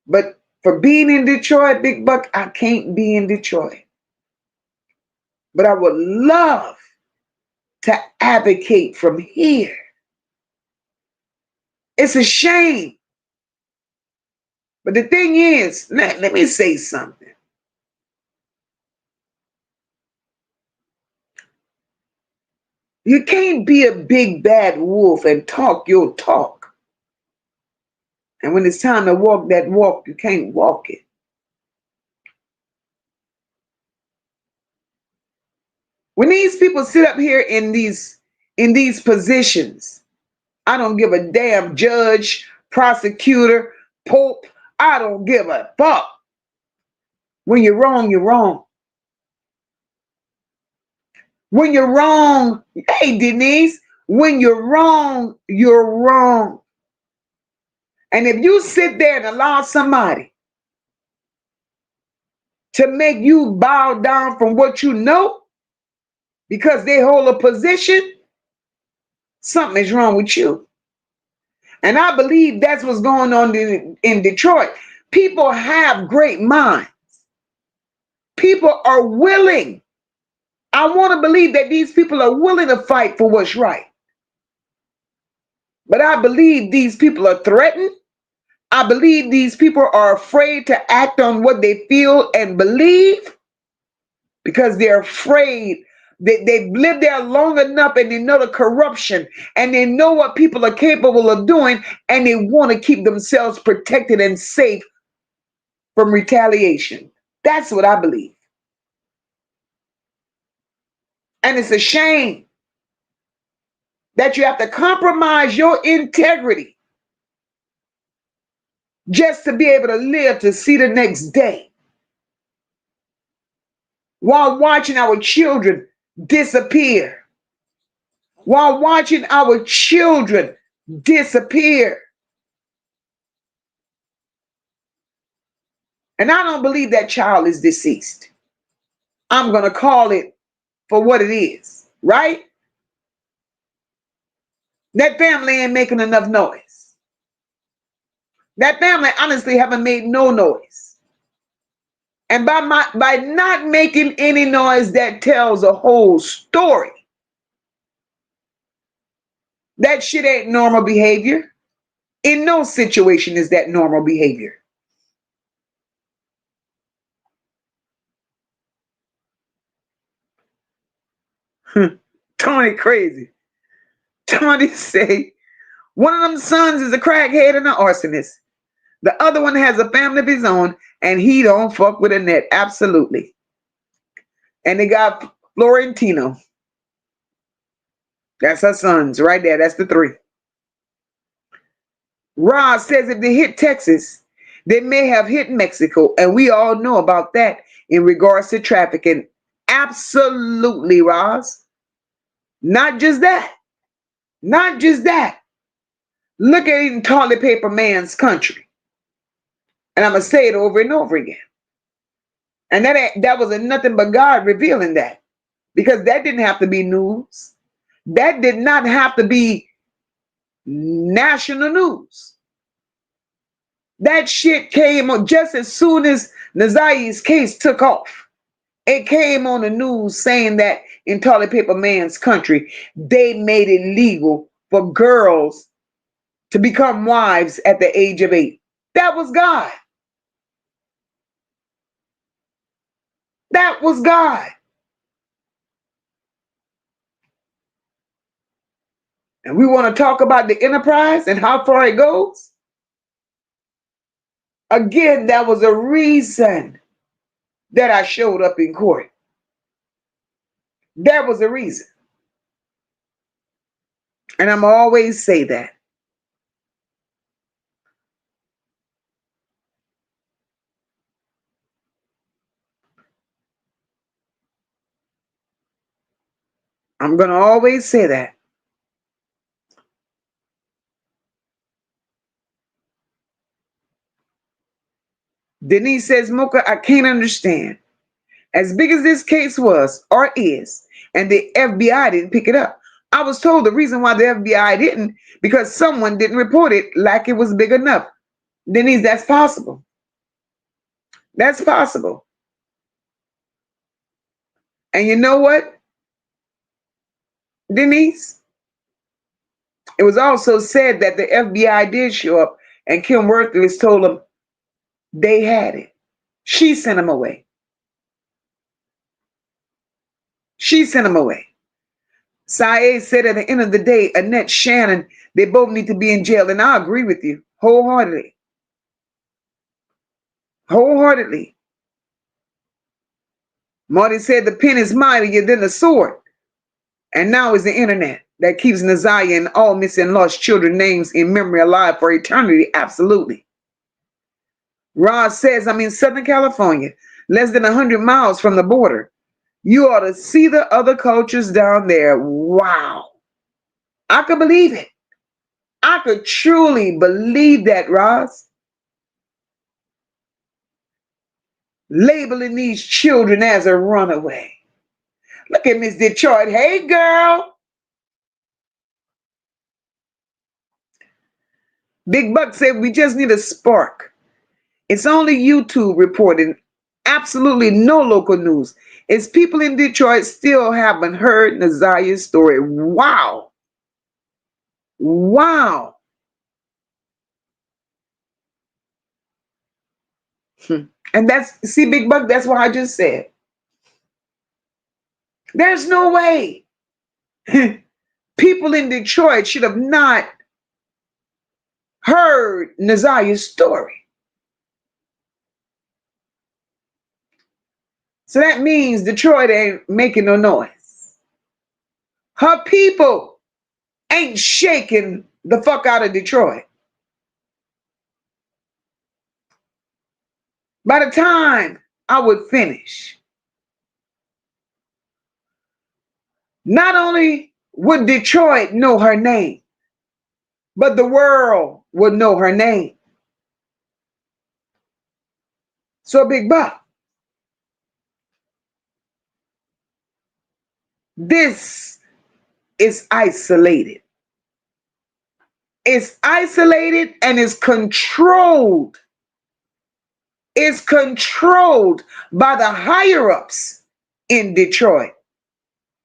But for being in Detroit, Big Buck, I can't be in Detroit. But I would love to advocate from here. It's a shame. But the thing is, let me say something. You can't be a big bad wolf and talk your talk. And when it's time to walk that walk, you can't walk it. When these people sit up here in these positions, I don't give a damn judge, prosecutor, pope. I don't give a fuck. When you're wrong, you're wrong. When you're wrong, hey Denise, when you're wrong, you're wrong. And if you sit there and allow somebody to make you bow down from what you know because they hold a position, Something is wrong with you. And I believe that's what's going on in Detroit. People have great minds. People are willing. I want to believe that these people are willing to fight for what's right. But I believe these people are threatened. I believe these people are afraid to act on what they feel and believe because they're afraid. They've lived there long enough and they know the corruption and they know what people are capable of doing and they want to keep themselves protected and safe from retaliation. That's what I believe. And it's a shame that you have to compromise your integrity just to be able to live to see the next day while watching our children disappear. While watching our children disappear. And I don't believe that child is deceased. I'm going to call it for what it is, right? That family ain't making enough noise. That family honestly haven't made no noise. And by not making any noise, that tells a whole story. That shit ain't normal behavior. In no situation is that normal behavior. Tony crazy. Tony say one of them sons is a crackhead and an arsonist. The other one has a family of his own, and he don't fuck with Annette. Absolutely. And they got Florentino. That's her sons right there. That's the three. Roz says if they hit Texas, they may have hit Mexico. And we all know about that in regards to trafficking. Absolutely, Roz. Not just that. Not just that. Look at eating toilet paper man's country. And I'm going to say it over and over again. And that was nothing but God revealing that. Because that didn't have to be news. That did not have to be national news. That shit came on just as soon as Naziyah's case took off. It came on the news saying that in toilet paper man's country, they made it legal for girls to become wives at the age of 8. That was God. That was God. And we want to talk about the enterprise and how far it goes. Again, that was a reason that I showed up in court. There was a reason. And I'm always say that. I'm going to always say that. Denise says, Mocha, I can't understand. As big as this case was or is, and the FBI didn't pick it up. I was told the reason why the FBI didn't, because someone didn't report it like it was big enough. Denise, that's possible. That's possible. And you know what, Denise? It was also said that the FBI did show up and Kim Worthless told them they had it. She sent them away. She sent them away. Saeed said at the end of the day, Annette, Shannon, they both need to be in jail. And I agree with you wholeheartedly. Wholeheartedly. Marty said the pen is mightier than the sword. And now is the internet that keeps Naziyah and all missing and lost children names in memory alive for eternity. Absolutely. Roz says, I'm in Southern California, less than 100 miles from the border. You ought to see the other cultures down there. Wow. I could believe it. I could truly believe that, Roz. Labeling these children as a runaway. Look at Miss Detroit. Hey, girl. Big Buck said we just need a spark. It's only YouTube reporting, absolutely no local news. It's people in Detroit still haven't heard Naziyah's story. Wow. Wow. And that's, see, Big Buck, that's what I just said. There's no way. People in Detroit should have not heard Naziyah's story. So that means Detroit ain't making no noise. Her people ain't shaking the fuck out of Detroit. By the time I would finish, not only would Detroit know her name, but the world would know her name. So, Big Buck, this is isolated. It's isolated and it's controlled. It's controlled by the higher ups in Detroit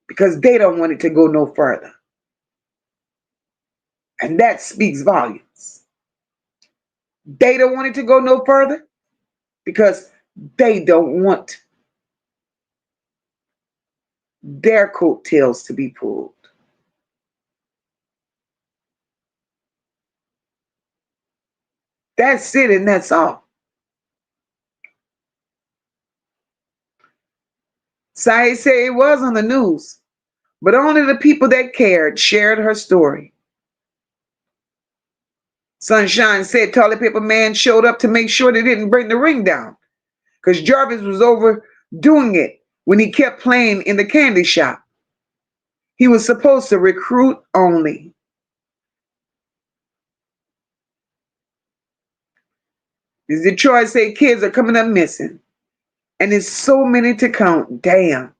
because they don't want it to go no further. And that speaks volumes. They don't want it to go no further because they don't want their coattails to be pulled. That's it and that's all. Saeed said it was on the news, but only the people that cared shared her story. Sunshine said Toilet Paper Man showed up to make sure they didn't bring the ring down because Jarvis was overdoing it when he kept playing in the candy shop. He was supposed to recruit only. As Detroit say kids are coming up missing, and there's so many to count. Damn.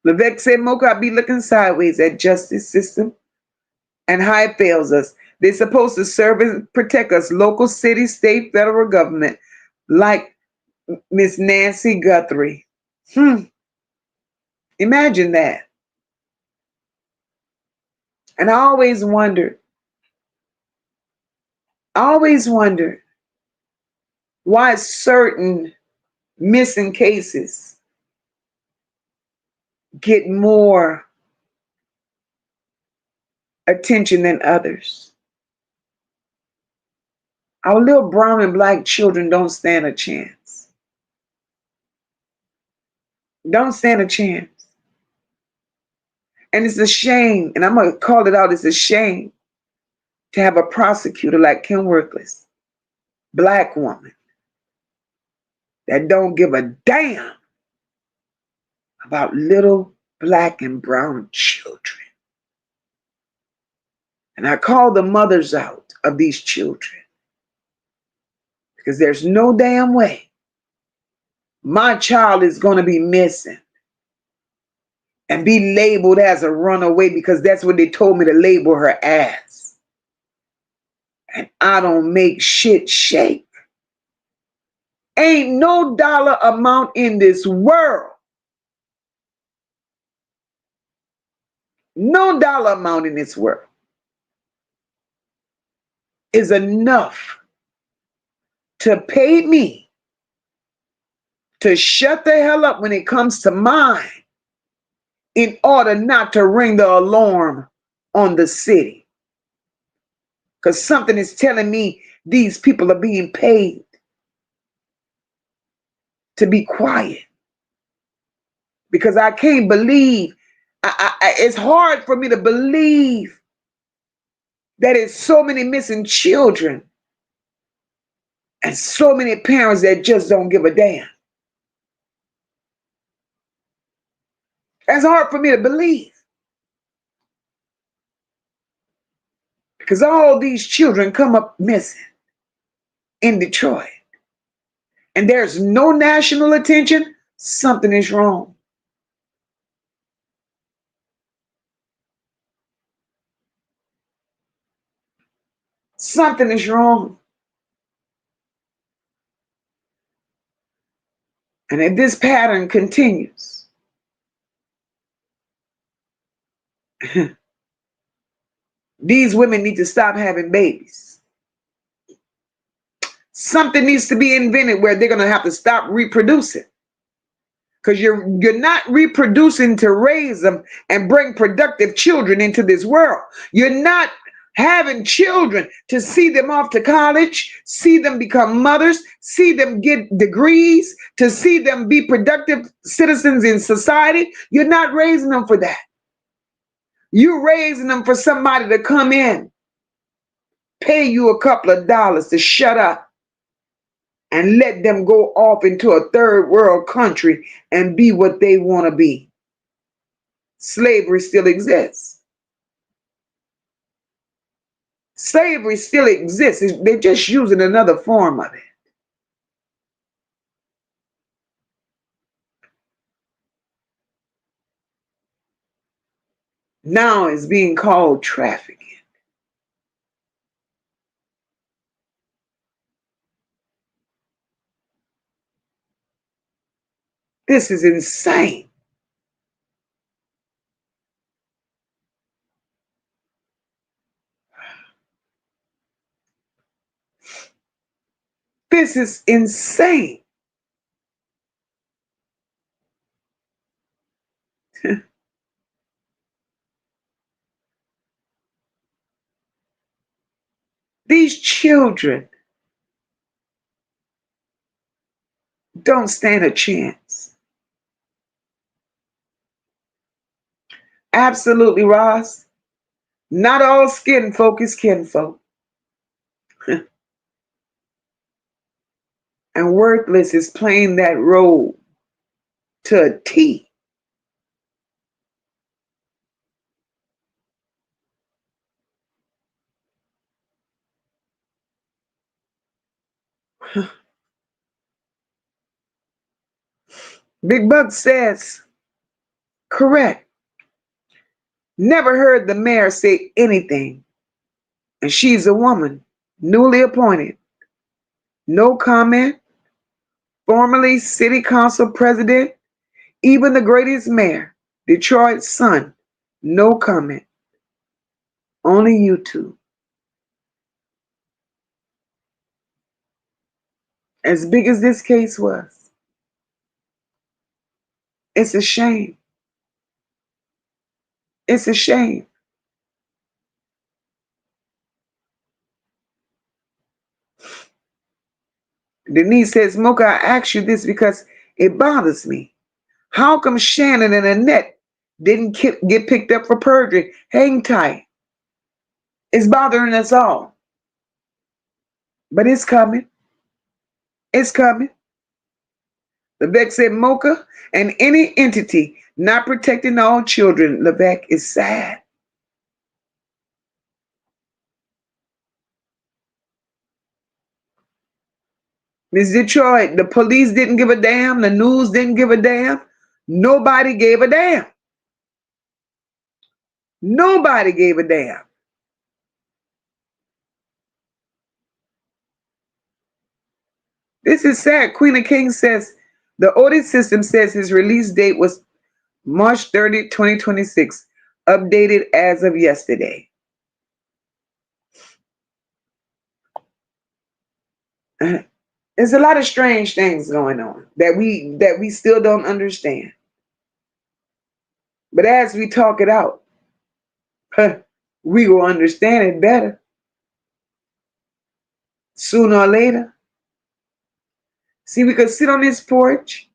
Levesque said Moca be looking sideways at justice system and how it fails us. They're supposed to serve and protect us, local, city, state, federal government, like Miss Nancy Guthrie. Imagine that. And I always wondered why certain missing cases get more attention than others. Our little brown and black children don't stand a chance. Don't stand a chance. And it's a shame, and I'm going to call it out, it's a shame to have a prosecutor like Kim Workless, black woman, that don't give a damn about little black and brown children. And I call the mothers out of these children because there's no damn way my child is going to be missing and be labeled as a runaway because that's what they told me to label her as. And I don't make shit shake. Ain't no dollar amount in this world, no dollar amount in this world is enough to pay me to shut the hell up when it comes to mine in order not to ring the alarm on the city. Because something is telling me these people are being paid to be quiet. Because I can't believe, it's hard for me to believe that it's so many missing children and so many parents that just don't give a damn. That's hard for me to believe. Because all these children come up missing in Detroit. And there's no national attention, something is wrong. Something is wrong. And if this pattern continues, these women need to stop having babies. Something needs to be invented where they're going to have to stop reproducing. Because you're not reproducing to raise them and bring productive children into this world. You're not having children to see them off to college, see them become mothers, see them get degrees, to see them be productive citizens in society. You're not raising them for that. You're raising them for somebody to come in, pay you a couple of dollars to shut up, and let them go off into a third world country and be what they want to be. Slavery still exists. Slavery still exists. They're just using another form of it. Now it's being called trafficking. This is insane. This is insane. These children don't stand a chance. Absolutely, Ross. Not all skin folk is kinfolk. And Worthless is playing that role to a T. Big Buck says, correct. Never heard the mayor say anything. And she's a woman, newly appointed. No comment. Formerly city council president, even the greatest mayor, Detroit's son. No comment. Only YouTube. As big as this case was, it's a shame. It's a shame. Denise says, Mocha, I ask you this because it bothers me. How come Shannon and Annette didn't get picked up for perjury? Hang tight. It's bothering us all. But it's coming. It's coming. Levesque said, Mocha, and any entity not protecting all children, Levesque, is sad. Miss Detroit, the police didn't give a damn. The news didn't give a damn. Nobody gave a damn. Nobody gave a damn. This is sad. Queen of Kings says, the audit system says his release date was March 30, 2026, updated as of yesterday. There's a lot of strange things going on that we still don't understand. But as we talk it out, we will understand it better sooner or later. See, we could sit on this porch,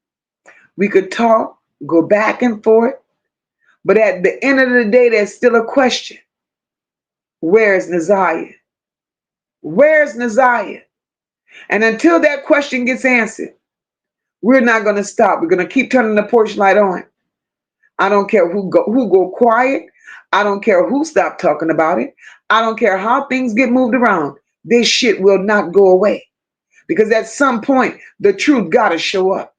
we could talk, go back and forth, but at the end of the day, there's still a question. Where's Naziyah? Where's Naziyah? And until that question gets answered, we're not going to stop. We're going to keep turning the porch light on. I don't care who go quiet. I don't care who stop talking about it. I don't care how things get moved around. This shit will not go away. Because at some point, the truth got to show up.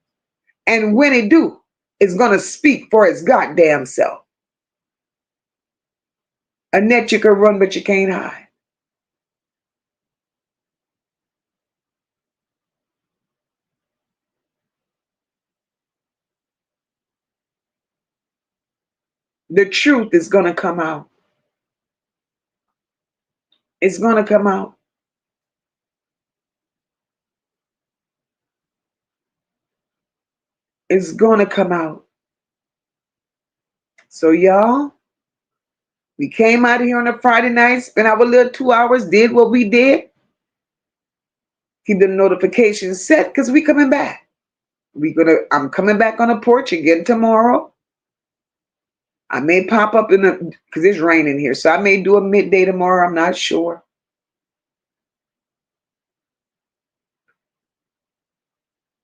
And when it do, it's going to speak for its goddamn self. Annette, you can run, but you can't hide. The truth is going to come out. It's going to come out. It's going to come out. So y'all, we came out here on a Friday night, spent our little 2 hours, did what we did. Keep the notifications set because we coming back. I'm coming back on the porch again tomorrow. I may pop up because it's raining here, so I may do a midday tomorrow. I'm not sure.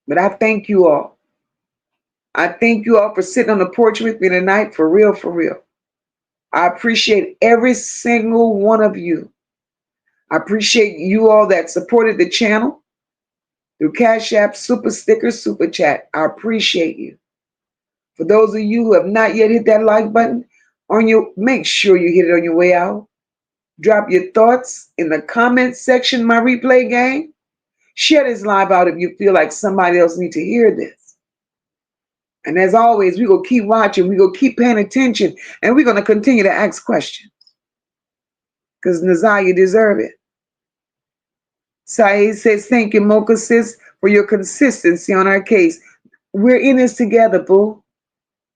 But I thank you all. I thank you all for sitting on the porch with me tonight, for real, for real. I appreciate every single one of you. I appreciate you all that supported the channel through Cash App, Super Sticker, Super Chat. I appreciate you. For those of you who have not yet hit that like button, make sure you hit it on your way out. Drop your thoughts in the comments section, my replay gang. Share this live out if you feel like somebody else needs to hear this. And as always, we're going to keep watching. We're going to keep paying attention. And we're going to continue to ask questions. Because Naziyah deserve it. Saeed says, thank you, Mocha sis, for your consistency on our case. We're in this together, boo.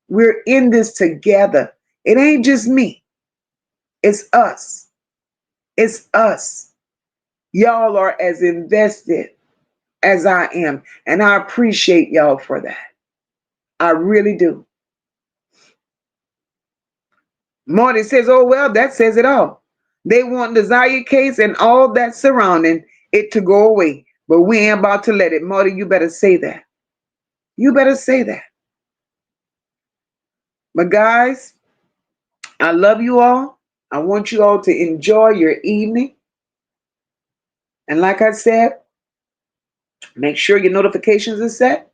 We're in this together. It ain't just me. It's us. It's us. Y'all are as invested as I am. And I appreciate y'all for that. I really do. Marty says, oh, well, that says it all. They want the Naziyah case and all that surrounding it to go away. But we ain't about to let it. Marty, you better say that. You better say that. But guys, I love you all. I want you all to enjoy your evening. And like I said, make sure your notifications are set.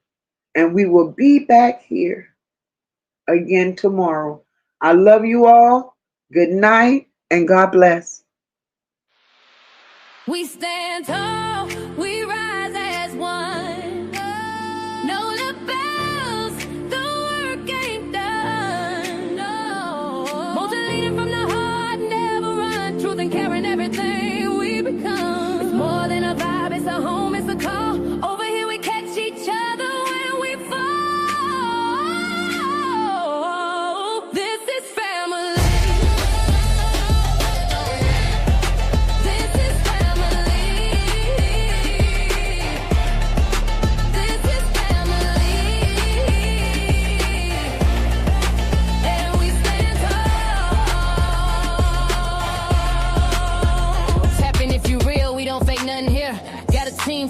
And we will be back here again tomorrow. I love you all. Good night and God bless. We stand tall, we rise as one. No lapels, the work ain't done. No. Mocha leading from the heart, never run. Truth and caring, everything we become. It's more than a vibe, it's a home, it's a call. Over here we catch each other.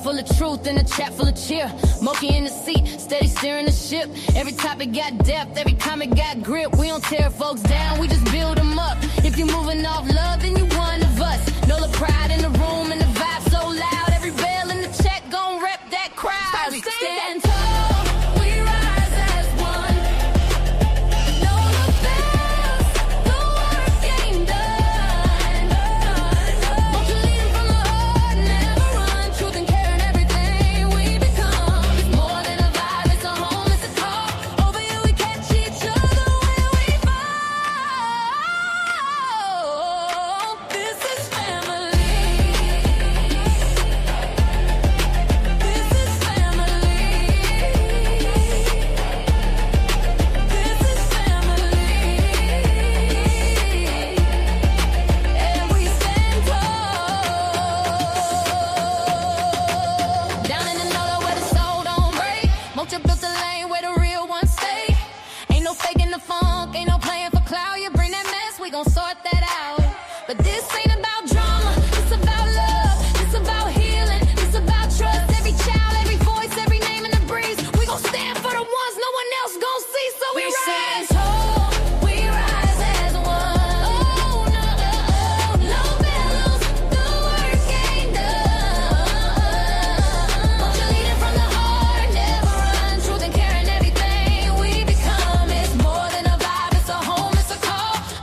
Full of truth and a chat full of cheer. Mocha in the seat, steady steering the ship. Every topic got depth, every comment got grip. We don't tear folks down, we just build them up. If you're moving off love, then you one of us. Know the pride in the room and the vibe so loud. Every bell in the check gon' rep that crowd. We stand tall.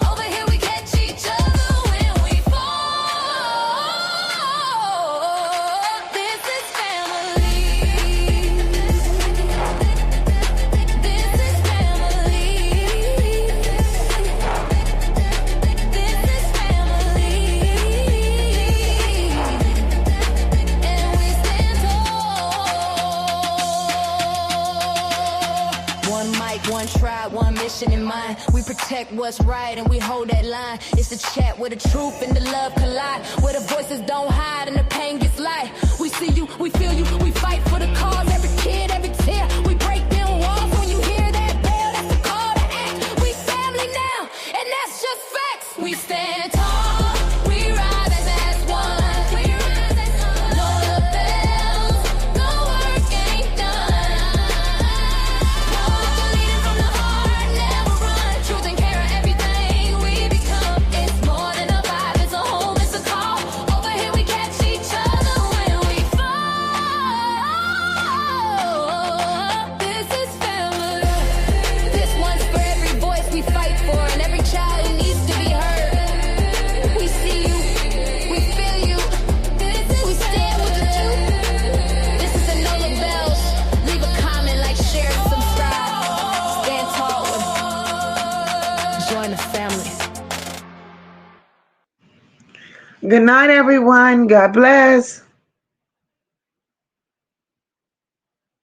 Over here we catch each other when we fall. nation in mind. We protect what's right and we hold that line. It's a chat where the truth and the love collide, where the voices don't hide and the pain gets light. We see you, we feel you, we fight for the cause. Every kid, every tear, we break down walls. When you hear that bell, that's the call to act. We family now, and that's just facts. We stand tall, we rise as one. No the bells, no work ain't done. Leading from the heart, never run. Truth and care are everything we become. It's more than a vibe, it's a home, it's a call. Over here we catch each other when we fall. This is family. This one's for every voice we fight for and every child who needs to be heard. We see you, we feel you, we stand with the truth. This is the No Look Bells. Leave a comment, like, share, subscribe. Stand tall with join the family. Good night, everyone. God bless.